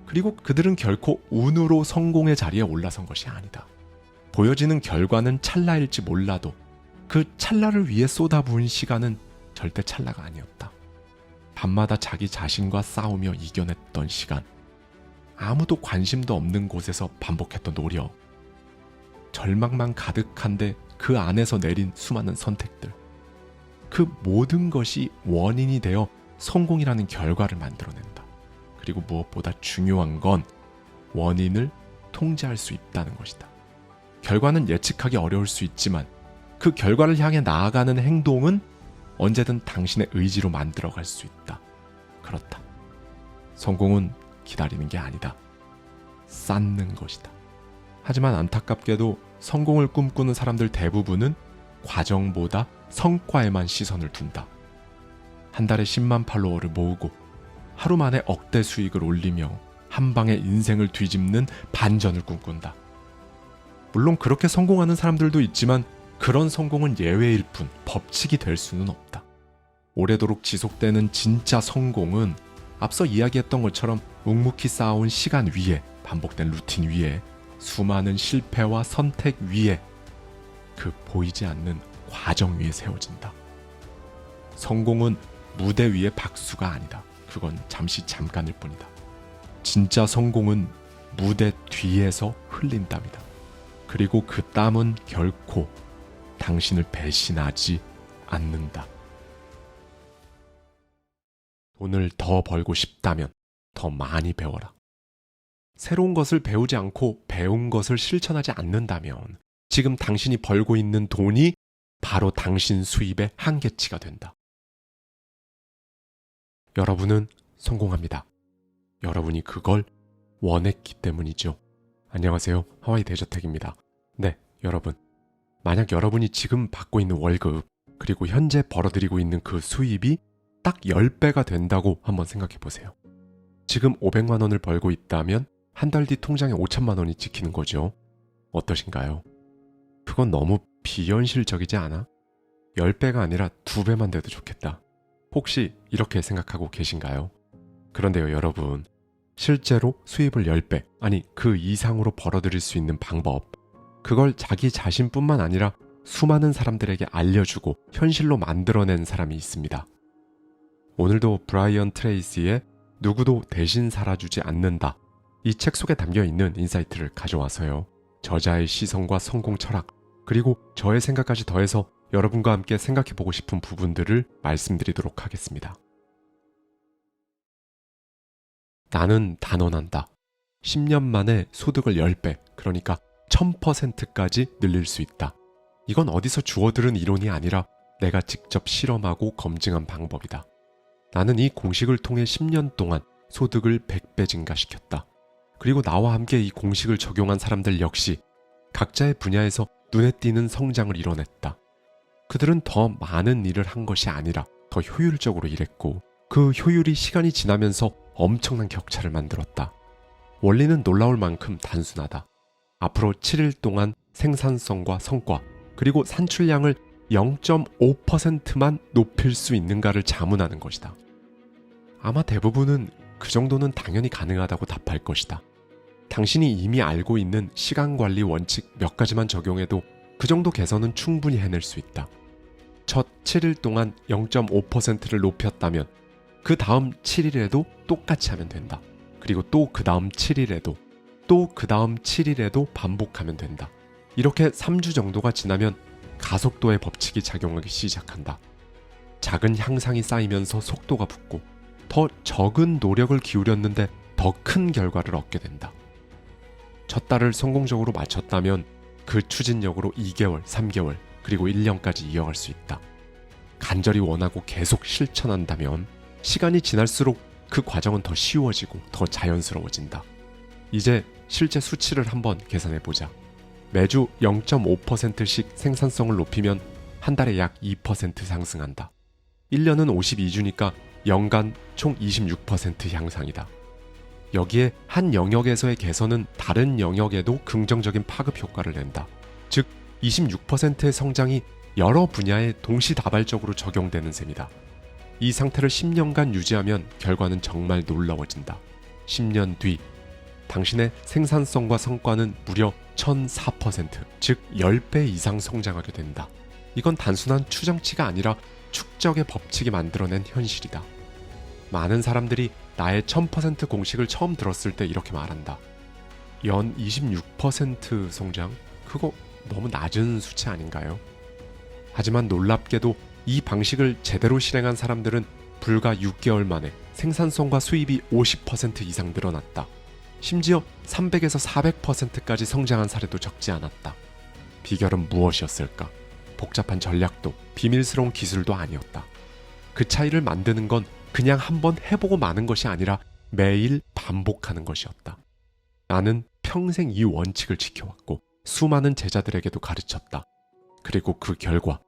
그리고 그들은 결코 운으로 성공의 자리에 올라선 것이 아니다. 보여지는 결과는 찰나일지 몰라도 그 찰나를 위해 쏟아부은 시간은 절대 찰나가 아니었다. 밤마다 자기 자신과 싸우며 이겨냈던 시간, 아무도 관심도 없는 곳에서 반복했던 노력, 절망만 가득한데 그 안에서 내린 수많은 선택들, 그 모든 것이 원인이 되어 성공이라는 결과를 만들어낸다. 그리고 무엇보다 중요한 건 원인을 통제할 수 있다는 것이다. 결과는 예측하기 어려울 수 있지만 그 결과를 향해 나아가는 행동은 언제든 당신의 의지로 만들어갈 수 있다. 그렇다. 성공은 기다리는 게 아니다. 쌓는 것이다. 하지만 안타깝게도 성공을 꿈꾸는 사람들 대부분은 과정보다 성과에만 시선을 둔다. 한 달에 10만 팔로워를 모으고 하루 만에 억대 수익을 올리며 한 방에 인생을 뒤집는 반전을 꿈꾼다. 물론 그렇게 성공하는 사람들도 있지만 그런 성공은 예외일 뿐 법칙이 될 수는 없다. 오래도록 지속되는 진짜 성공은 앞서 이야기했던 것처럼 묵묵히 쌓아온 시간 위에, 반복된 루틴 위에, 수많은 실패와 선택 위에, 그 보이지 않는 과정 위에 세워진다. 성공은 무대 위의 박수가 아니다. 그건 잠깐일 뿐이다. 진짜 성공은 무대 뒤에서 흘린 땀이다. 그리고 그 땀은 결코 당신을 배신하지 않는다. 돈을 더 벌고 싶다면 더 많이 배워라. 새로운 것을 배우지 않고 배운 것을 실천하지 않는다면 지금 당신이 벌고 있는 돈이 바로 당신 수입의 한계치가 된다. 여러분은 성공합니다. 여러분이 그걸 원했기 때문이죠. 안녕하세요. 하와이 대저택입니다. 네, 여러분. 만약 여러분이 지금 받고 있는 월급, 그리고 현재 벌어들이고 있는 그 수입이 딱 10배가 된다고 한번 생각해 보세요. 지금 500만 원을 벌고 있다면 한 달 뒤 통장에 5천만 원이 찍히는 거죠. 어떠신가요? 그건 너무 비현실적이지 않아? 10배가 아니라 2배만 돼도 좋겠다. 혹시 이렇게 생각하고 계신가요? 그런데요, 여러분. 실제로 수입을 10배, 아니 그 이상으로 벌어들일 수 있는 방법, 그걸 자기 자신뿐만 아니라 수많은 사람들에게 알려주고 현실로 만들어낸 사람이 있습니다. 오늘도 브라이언 트레이시의 누구도 대신 살아주지 않는다, 이 책 속에 담겨있는 인사이트를 가져와서요, 저자의 시선과 성공 철학, 그리고 저의 생각까지 더해서 여러분과 함께 생각해보고 싶은 부분들을 말씀드리도록 하겠습니다. 나는 단언한다. 10년 만에 소득을 10배, 그러니까 1000%까지 늘릴 수 있다. 이건 어디서 주워들은 이론이 아니라 내가 직접 실험하고 검증한 방법이다. 나는 이 공식을 통해 10년 동안 소득을 100배 증가시켰다. 그리고 나와 함께 이 공식을 적용한 사람들 역시 각자의 분야에서 눈에 띄는 성장을 이뤄냈다. 그들은 더 많은 일을 한 것이 아니라 더 효율적으로 일했고 그 효율이 시간이 지나면서 엄청난 격차를 만들었다. 원리는 놀라울 만큼 단순하다. 앞으로 7일 동안 생산성과 성과, 그리고 산출량을 0.5%만 높일 수 있는가를 자문하는 것이다. 아마 대부분은 그 정도는 당연히 가능하다고 답할 것이다. 당신이 이미 알고 있는 시간관리 원칙 몇 가지만 적용해도 그 정도 개선은 충분히 해낼 수 있다. 첫 7일 동안 0.5%를 높였다면 그 다음 7일에도 똑같이 하면 된다. 그리고 또 그 다음 7일에도 또 그 다음 7일에도 반복하면 된다. 이렇게 3주 정도가 지나면 가속도의 법칙이 작용하기 시작한다. 작은 향상이 쌓이면서 속도가 붙고 더 적은 노력을 기울였는데 더 큰 결과를 얻게 된다. 첫 달을 성공적으로 마쳤다면 그 추진력으로 2개월, 3개월, 그리고 1년까지 이어갈 수 있다. 간절히 원하고 계속 실천한다면 시간이 지날수록 그 과정은 더 쉬워지고 더 자연스러워진다. 이제 실제 수치를 한번 계산해보자. 매주 0.5%씩 생산성을 높이면 한 달에 약 2% 상승한다. 1년은 52주니까 연간 총 26% 향상이다. 여기에 한 영역에서의 개선은 다른 영역에도 긍정적인 파급 효과를 낸다. 즉 26%의 성장이 여러 분야에 동시다발적으로 적용되는 셈이다. 이 상태를 10년간 유지하면 결과는 정말 놀라워진다. 10년 뒤 당신의 생산성과 성과는 무려 1004%, 즉 10배 이상 성장하게 된다. 이건 단순한 추정치가 아니라 축적의 법칙이 만들어낸 현실이다. 많은 사람들이 나의 1000% 공식을 처음 들었을 때 이렇게 말한다. 연 26% 성장? 그거 너무 낮은 수치 아닌가요? 하지만 놀랍게도 이 방식을 제대로 실행한 사람들은 불과 6개월 만에 생산성과 수입이 50% 이상 늘어났다. 심지어 300에서 400%까지 성장한 사례도 적지 않았다. 비결은 무엇이었을까? 복잡한 전략도 비밀스러운 기술도 아니었다. 그 차이를 만드는 건 그냥 한번 해보고 마는 것이 아니라 매일 반복하는 것이었다. 나는 평생 이 원칙을 지켜왔고 수많은 제자들에게도 가르쳤다. 그리고 그 결과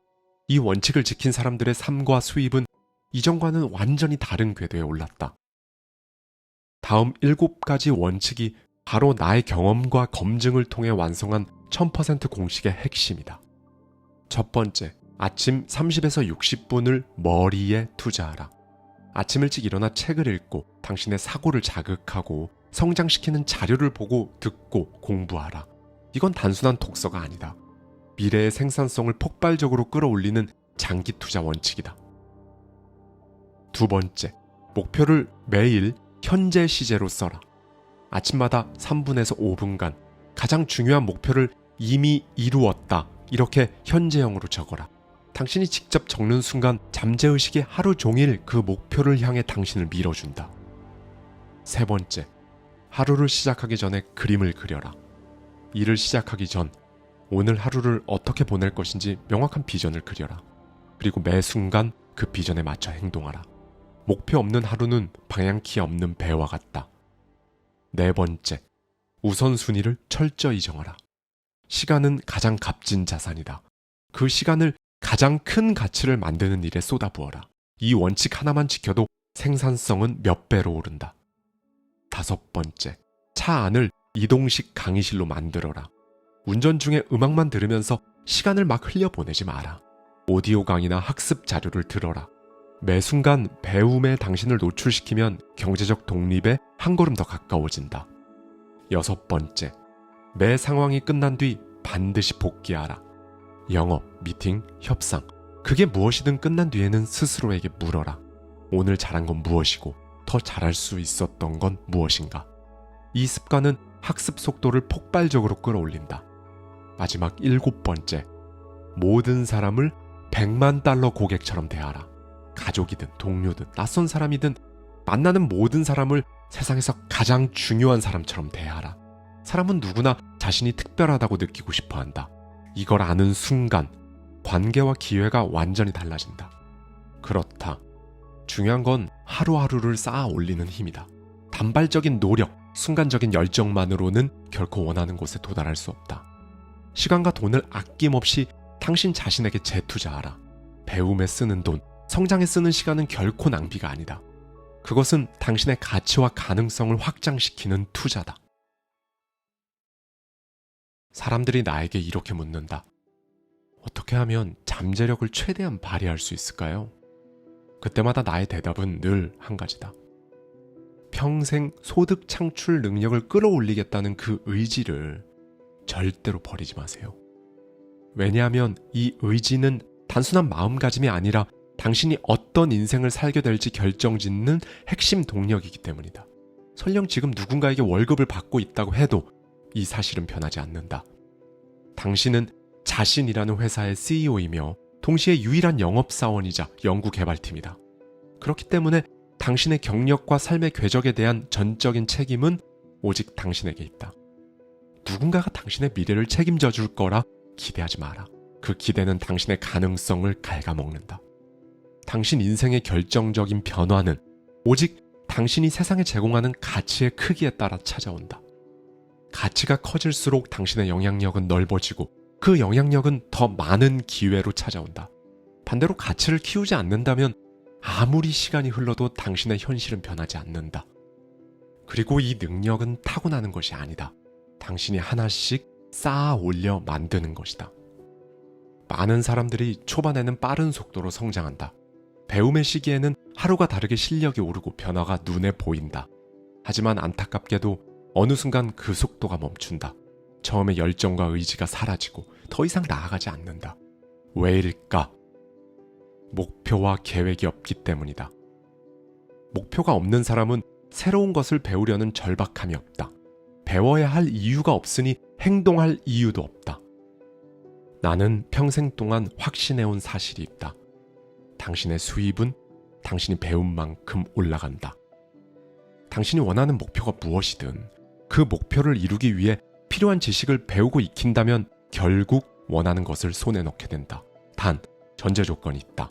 이 원칙을 지킨 사람들의 삶과 수입은 이전과는 완전히 다른 궤도에 올랐다. 다음 7가지 원칙이 바로 나의 경험과 검증을 통해 완성한 1000% 공식의 핵심이다. 첫 번째, 아침 30에서 60분을 머리에 투자하라. 아침 일찍 일어나 책을 읽고 당신의 사고를 자극하고 성장시키는 자료를 보고 듣고 공부하라. 이건 단순한 독서가 아니다. 미래의 생산성을 폭발적으로 끌어올리는 장기 투자 원칙이다. 두 번째, 목표를 매일 현재 시제로 써라. 아침마다 3분에서 5분간 가장 중요한 목표를 이미 이루었다. 이렇게 현재형으로 적어라. 당신이 직접 적는 순간 잠재의식이 하루 종일 그 목표를 향해 당신을 밀어준다. 세 번째, 하루를 시작하기 전에 그림을 그려라. 일을 시작하기 전 오늘 하루를 어떻게 보낼 것인지 명확한 비전을 그려라. 그리고 매 순간 그 비전에 맞춰 행동하라. 목표 없는 하루는 방향키 없는 배와 같다. 네 번째, 우선순위를 철저히 정하라. 시간은 가장 값진 자산이다. 그 시간을 가장 큰 가치를 만드는 일에 쏟아부어라. 이 원칙 하나만 지켜도 생산성은 몇 배로 오른다. 다섯 번째, 차 안을 이동식 강의실로 만들어라. 운전 중에 음악만 들으면서 시간을 막 흘려보내지 마라. 오디오 강의나 학습 자료를 들어라. 매 순간 배움에 당신을 노출시키면 경제적 독립에 한 걸음 더 가까워진다. 여섯 번째, 매 상황이 끝난 뒤 반드시 복귀하라. 영업, 미팅, 협상, 그게 무엇이든 끝난 뒤에는 스스로에게 물어라. 오늘 잘한 건 무엇이고 더 잘할 수 있었던 건 무엇인가? 이 습관은 학습 속도를 폭발적으로 끌어올린다. 마지막 일곱 번째, 모든 사람을 $1,000,000 고객처럼 대하라. 가족이든 동료든 낯선 사람이든 만나는 모든 사람을 세상에서 가장 중요한 사람처럼 대하라. 사람은 누구나 자신이 특별하다고 느끼고 싶어한다. 이걸 아는 순간 관계와 기회가 완전히 달라진다. 그렇다. 중요한 건 하루하루를 쌓아 올리는 힘이다. 단발적인 노력, 순간적인 열정만으로는 결코 원하는 곳에 도달할 수 없다. 시간과 돈을 아낌없이 당신 자신에게 재투자하라. 배움에 쓰는 돈, 성장에 쓰는 시간은 결코 낭비가 아니다. 그것은 당신의 가치와 가능성을 확장시키는 투자다. 사람들이 나에게 이렇게 묻는다. 어떻게 하면 잠재력을 최대한 발휘할 수 있을까요? 그때마다 나의 대답은 늘 한 가지다. 평생 소득 창출 능력을 끌어올리겠다는 그 의지를 절대로 버리지 마세요. 왜냐하면 이 의지는 단순한 마음가짐이 아니라 당신이 어떤 인생을 살게 될지 결정짓는 핵심 동력이기 때문이다. 설령 지금 누군가에게 월급을 받고 있다고 해도 이 사실은 변하지 않는다. 당신은 자신이라는 회사의 CEO이며 동시에 유일한 영업사원이자 연구개발팀이다. 그렇기 때문에 당신의 경력과 삶의 궤적에 대한 전적인 책임은 오직 당신에게 있다. 누군가가 당신의 미래를 책임져 줄 거라 기대하지 마라. 그 기대는 당신의 가능성을 갉아먹는다. 당신 인생의 결정적인 변화는 오직 당신이 세상에 제공하는 가치의 크기에 따라 찾아온다. 가치가 커질수록 당신의 영향력은 넓어지고 그 영향력은 더 많은 기회로 찾아온다. 반대로 가치를 키우지 않는다면 아무리 시간이 흘러도 당신의 현실은 변하지 않는다. 그리고 이 능력은 타고나는 것이 아니다. 당신이 하나씩 쌓아 올려 만드는 것이다. 많은 사람들이 초반에는 빠른 속도로 성장한다. 배움의 시기에는 하루가 다르게 실력이 오르고 변화가 눈에 보인다. 하지만 안타깝게도 어느 순간 그 속도가 멈춘다. 처음에 열정과 의지가 사라지고 더 이상 나아가지 않는다. 왜일까? 목표와 계획이 없기 때문이다. 목표가 없는 사람은 새로운 것을 배우려는 절박함이 없다. 배워야 할 이유가 없으니 행동할 이유도 없다. 나는 평생 동안 확신해온 사실이 있다. 당신의 수입은 당신이 배운 만큼 올라간다. 당신이 원하는 목표가 무엇이든 그 목표를 이루기 위해 필요한 지식을 배우고 익힌다면 결국 원하는 것을 손에 넣게 된다. 단, 전제 조건이 있다.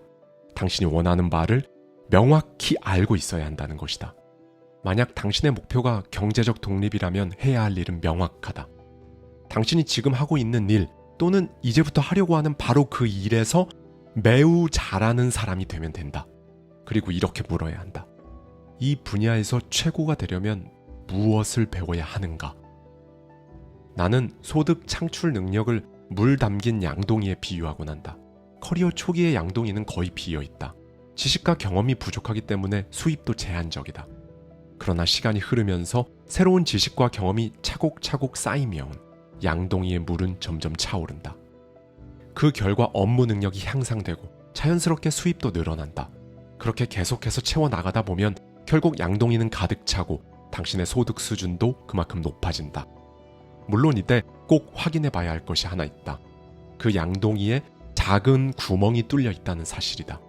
당신이 원하는 바를 명확히 알고 있어야 한다는 것이다. 만약 당신의 목표가 경제적 독립이라면 해야 할 일은 명확하다. 당신이 지금 하고 있는 일 또는 이제부터 하려고 하는 바로 그 일에서 매우 잘하는 사람이 되면 된다. 그리고 이렇게 물어야 한다. 이 분야에서 최고가 되려면 무엇을 배워야 하는가? 나는 소득 창출 능력을 물 담긴 양동이에 비유하곤 한다. 커리어 초기의 양동이는 거의 비어있다. 지식과 경험이 부족하기 때문에 수입도 제한적이다. 그러나 시간이 흐르면서 새로운 지식과 경험이 차곡차곡 쌓이면 양동이의 물은 점점 차오른다. 그 결과 업무 능력이 향상되고 자연스럽게 수입도 늘어난다. 그렇게 계속해서 채워나가다 보면 결국 양동이는 가득 차고 당신의 소득 수준도 그만큼 높아진다. 물론 이때 꼭 확인해 봐야 할 것이 하나 있다. 그 양동이에 작은 구멍이 뚫려 있다는 사실이다.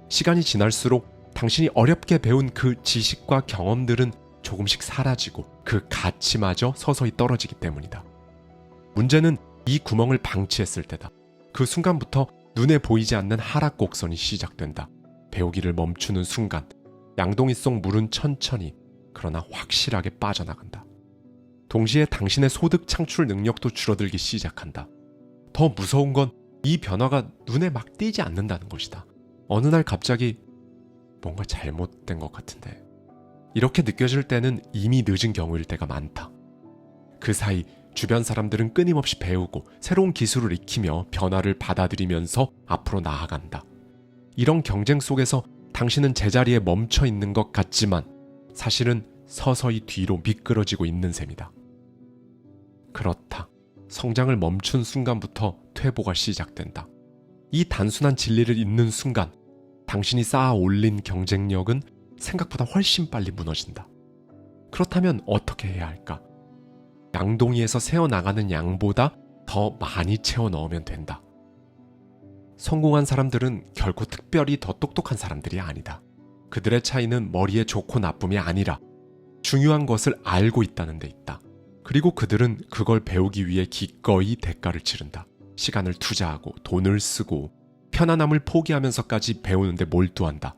시간이 지날수록 당신이 어렵게 배운 그 지식과 경험들은 조금씩 사라지고 그 가치마저 서서히 떨어지기 때문이다. 문제는 이 구멍을 방치했을 때다. 그 순간부터 눈에 보이지 않는 하락 곡선이 시작된다. 배우기를 멈추는 순간 양동이 속 물은 천천히 그러나 확실하게 빠져나간다. 동시에 당신의 소득 창출 능력도 줄어들기 시작한다. 더 무서운 건 이 변화가 눈에 막 띄지 않는다는 것이다. 어느 날 갑자기 뭔가 잘못된 것 같은데 이렇게 느껴질 때는 이미 늦은 경우일 때가 많다. 그 사이 주변 사람들은 끊임없이 배우고 새로운 기술을 익히며 변화를 받아들이면서 앞으로 나아간다. 이런 경쟁 속에서 당신은 제자리에 멈춰 있는 것 같지만 사실은 서서히 뒤로 미끄러지고 있는 셈이다. 그렇다. 성장을 멈춘 순간부터 퇴보가 시작된다. 이 단순한 진리를 잊는 순간 당신이 쌓아 올린 경쟁력은 생각보다 훨씬 빨리 무너진다. 그렇다면 어떻게 해야 할까? 양동이에서 새어나가는 양보다 더 많이 채워 넣으면 된다. 성공한 사람들은 결코 특별히 더 똑똑한 사람들이 아니다. 그들의 차이는 머리의 좋고 나쁨이 아니라 중요한 것을 알고 있다는 데 있다. 그리고 그들은 그걸 배우기 위해 기꺼이 대가를 치른다. 시간을 투자하고 돈을 쓰고 편안함을 포기하면서까지 배우는데 몰두한다.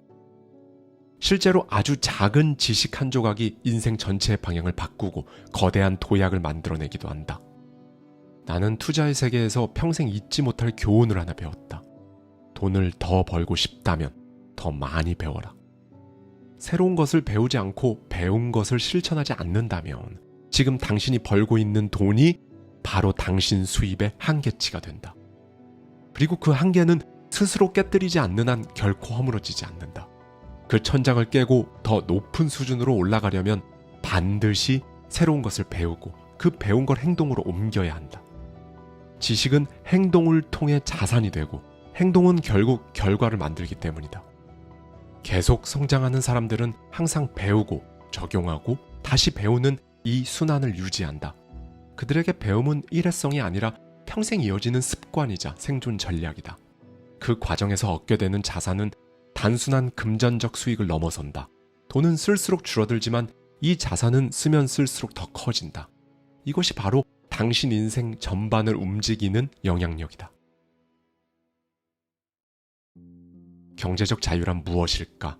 실제로 아주 작은 지식 한 조각이 인생 전체의 방향을 바꾸고 거대한 도약을 만들어내기도 한다. 나는 투자의 세계에서 평생 잊지 못할 교훈을 하나 배웠다. 돈을 더 벌고 싶다면 더 많이 배워라. 새로운 것을 배우지 않고 배운 것을 실천하지 않는다면 지금 당신이 벌고 있는 돈이 바로 당신 수입의 한계치가 된다. 그리고 그 한계는 스스로 깨뜨리지 않는 한 결코 허물어지지 않는다. 그 천장을 깨고 더 높은 수준으로 올라가려면 반드시 새로운 것을 배우고 그 배운 걸 행동으로 옮겨야 한다. 지식은 행동을 통해 자산이 되고 행동은 결국 결과를 만들기 때문이다. 계속 성장하는 사람들은 항상 배우고 적용하고 다시 배우는 이 순환을 유지한다. 그들에게 배움은 일회성이 아니라 평생 이어지는 습관이자 생존 전략이다. 그 과정에서 얻게 되는 자산은 단순한 금전적 수익을 넘어선다. 돈은 쓸수록 줄어들지만 이 자산은 쓰면 쓸수록 더 커진다. 이것이 바로 당신 인생 전반을 움직이는 영향력이다. 경제적 자유란 무엇일까?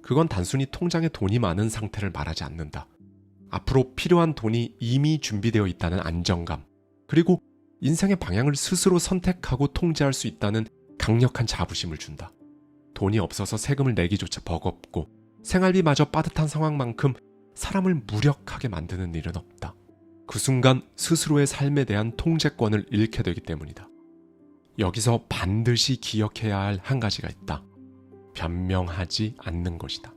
그건 단순히 통장에 돈이 많은 상태를 말하지 않는다. 앞으로 필요한 돈이 이미 준비되어 있다는 안정감, 그리고 인생의 방향을 스스로 선택하고 통제할 수 있다는 강력한 자부심을 준다. 돈이 없어서 세금을 내기조차 버겁고 생활비마저 빠듯한 상황만큼 사람을 무력하게 만드는 일은 없다. 그 순간 스스로의 삶에 대한 통제권을 잃게 되기 때문이다. 여기서 반드시 기억해야 할 한 가지가 있다. 변명하지 않는 것이다.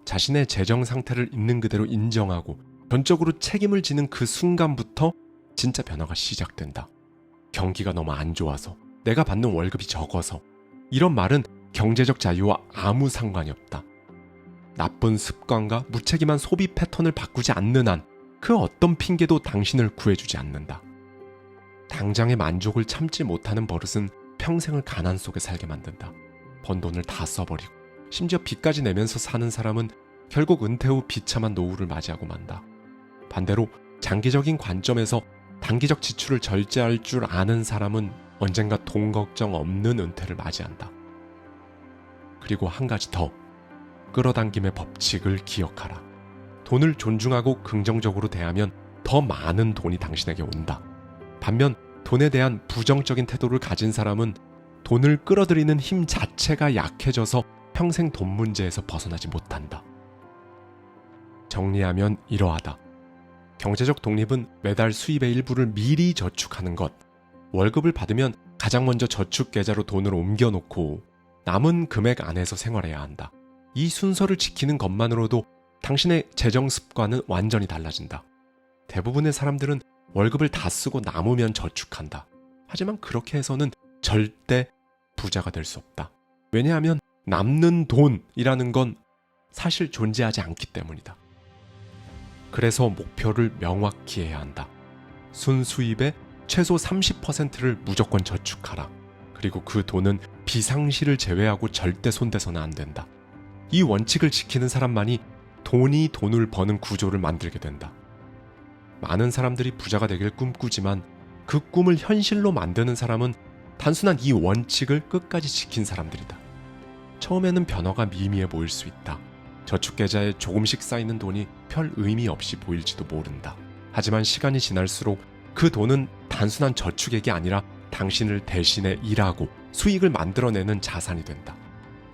자신의 재정 상태를 있는 그대로 인정하고 전적으로 책임을 지는 그 순간부터 진짜 변화가 시작된다. 경기가 너무 안 좋아서, 내가 받는 월급이 적어서, 이런 말은 경제적 자유와 아무 상관이 없다. 나쁜 습관과 무책임한 소비 패턴을 바꾸지 않는 한 그 어떤 핑계도 당신을 구해주지 않는다. 당장의 만족을 참지 못하는 버릇은 평생을 가난 속에 살게 만든다. 번 돈을 다 써버리고 심지어 빚까지 내면서 사는 사람은 결국 은퇴 후 비참한 노후를 맞이하고 만다. 반대로 장기적인 관점에서 단기적 지출을 절제할 줄 아는 사람은 언젠가 돈 걱정 없는 은퇴를 맞이한다. 그리고 한 가지 더, 끌어당김의 법칙을 기억하라. 돈을 존중하고 긍정적으로 대하면 더 많은 돈이 당신에게 온다. 반면 돈에 대한 부정적인 태도를 가진 사람은 돈을 끌어들이는 힘 자체가 약해져서 평생 돈 문제에서 벗어나지 못한다. 정리하면 이러하다. 경제적 독립은 매달 수입의 일부를 미리 저축하는 것. 월급을 받으면 가장 먼저 저축 계좌로 돈을 옮겨놓고 남은 금액 안에서 생활해야 한다. 이 순서를 지키는 것만으로도 당신의 재정 습관은 완전히 달라진다. 대부분의 사람들은 월급을 다 쓰고 남으면 저축한다. 하지만 그렇게 해서는 절대 부자가 될 수 없다. 왜냐하면 남는 돈이라는 건 사실 존재하지 않기 때문이다. 그래서 목표를 명확히 해야 한다. 순수입의 최소 30%를 무조건 저축하라. 그리고 그 돈은 비상시를 제외하고 절대 손대서는 안 된다. 이 원칙을 지키는 사람만이 돈이 돈을 버는 구조를 만들게 된다. 많은 사람들이 부자가 되길 꿈꾸지만 그 꿈을 현실로 만드는 사람은 단순한 이 원칙을 끝까지 지킨 사람들이다. 처음에는 변화가 미미해 보일 수 있다. 저축계좌에 조금씩 쌓이는 돈이 별 의미 없이 보일지도 모른다. 하지만 시간이 지날수록 그 돈은 단순한 저축액이 아니라 당신을 대신해 일하고 수익을 만들어내는 자산이 된다.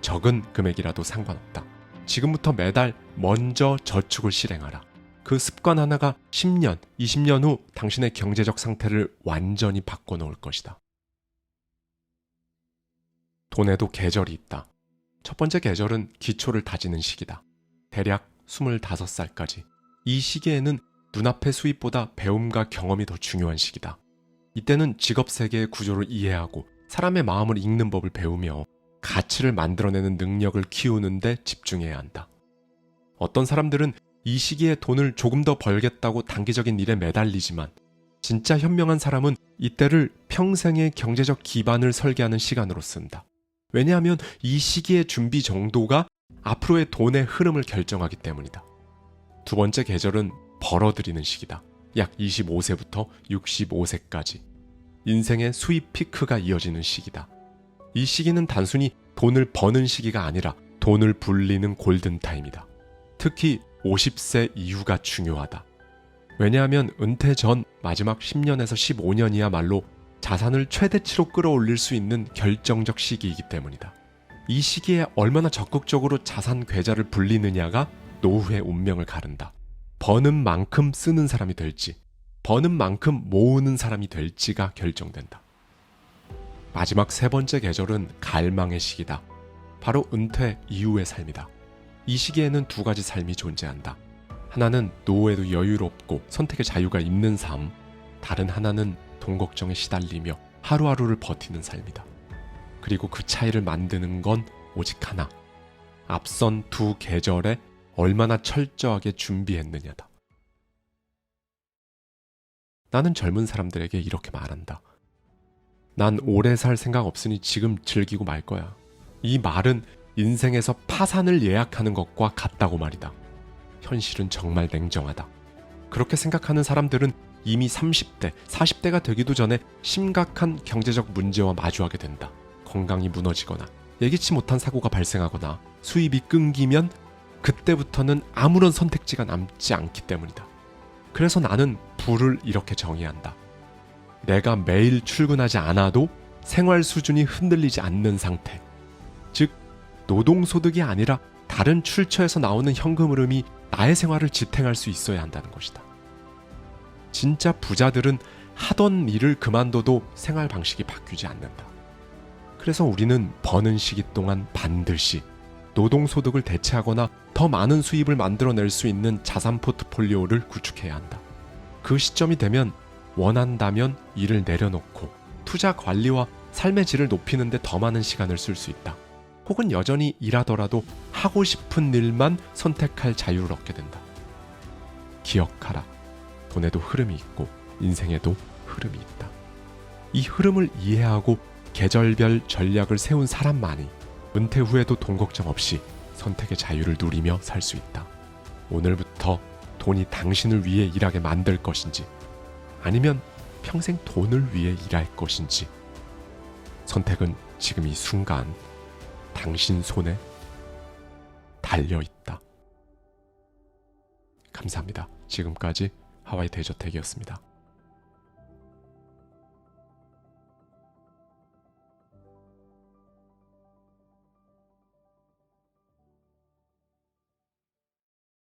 적은 금액이라도 상관없다. 지금부터 매달 먼저 저축을 실행하라. 그 습관 하나가 10년, 20년 후 당신의 경제적 상태를 완전히 바꿔놓을 것이다. 돈에도 계절이 있다. 첫 번째 계절은 기초를 다지는 시기다. 대략 25살까지. 이 시기에는 눈앞의 수입보다 배움과 경험이 더 중요한 시기다. 이때는 직업 세계의 구조를 이해하고 사람의 마음을 읽는 법을 배우며 가치를 만들어내는 능력을 키우는 데 집중해야 한다. 어떤 사람들은 이 시기에 돈을 조금 더 벌겠다고 단기적인 일에 매달리지만 진짜 현명한 사람은 이때를 평생의 경제적 기반을 설계하는 시간으로 쓴다. 왜냐하면 이 시기의 준비 정도가 앞으로의 돈의 흐름을 결정하기 때문이다. 두 번째 계절은 벌어들이는 시기다. 약 25세부터 65세까지. 인생의 수입 피크가 이어지는 시기다. 이 시기는 단순히 돈을 버는 시기가 아니라 돈을 불리는 골든타임이다. 특히 50세 이후가 중요하다. 왜냐하면 은퇴 전 마지막 10년에서 15년이야말로 자산을 최대치로 끌어올릴 수 있는 결정적 시기이기 때문이다. 이 시기에 얼마나 적극적으로 자산 계좌를 불리느냐가 노후의 운명을 가른다. 버는 만큼 쓰는 사람이 될지, 버는 만큼 모으는 사람이 될지가 결정된다. 마지막 세 번째 계절은 갈망의 시기다. 바로 은퇴 이후의 삶이다. 이 시기에는 두 가지 삶이 존재한다. 하나는 노후에도 여유롭고 선택의 자유가 있는 삶, 다른 하나는 돈 걱정에 시달리며 하루하루를 버티는 삶이다. 그리고 그 차이를 만드는 건 오직 하나. 앞선 두 계절에 얼마나 철저하게 준비했느냐다. 나는 젊은 사람들에게 이렇게 말한다. 난 오래 살 생각 없으니 지금 즐기고 말 거야. 이 말은 인생에서 파산을 예약하는 것과 같다고 말이다. 현실은 정말 냉정하다. 그렇게 생각하는 사람들은 이미 30대, 40대가 되기도 전에 심각한 경제적 문제와 마주하게 된다. 건강이 무너지거나 예기치 못한 사고가 발생하거나 수입이 끊기면 그때부터는 아무런 선택지가 남지 않기 때문이다. 그래서 나는 부를 이렇게 정의한다. 내가 매일 출근하지 않아도 생활 수준이 흔들리지 않는 상태. 즉, 노동소득이 아니라 다른 출처에서 나오는 현금 흐름이 나의 생활을 지탱할 수 있어야 한다는 것이다. 진짜 부자들은 하던 일을 그만둬도 생활 방식이 바뀌지 않는다. 그래서 우리는 버는 시기 동안 반드시 노동소득을 대체하거나 더 많은 수입을 만들어낼 수 있는 자산 포트폴리오를 구축해야 한다. 그 시점이 되면 원한다면 일을 내려놓고 투자 관리와 삶의 질을 높이는 데 더 많은 시간을 쓸 수 있다. 혹은 여전히 일하더라도 하고 싶은 일만 선택할 자유를 얻게 된다. 기억하라. 돈에도 흐름이 있고 인생에도 흐름이 있다. 이 흐름을 이해하고 계절별 전략을 세운 사람만이 은퇴 후에도 돈 걱정 없이 선택의 자유를 누리며 살 수 있다. 오늘부터 돈이 당신을 위해 일하게 만들 것인지 아니면 평생 돈을 위해 일할 것인지 선택은 지금 이 순간 당신 손에 달려있다. 감사합니다. 지금까지 하와이 대저택이었습니다.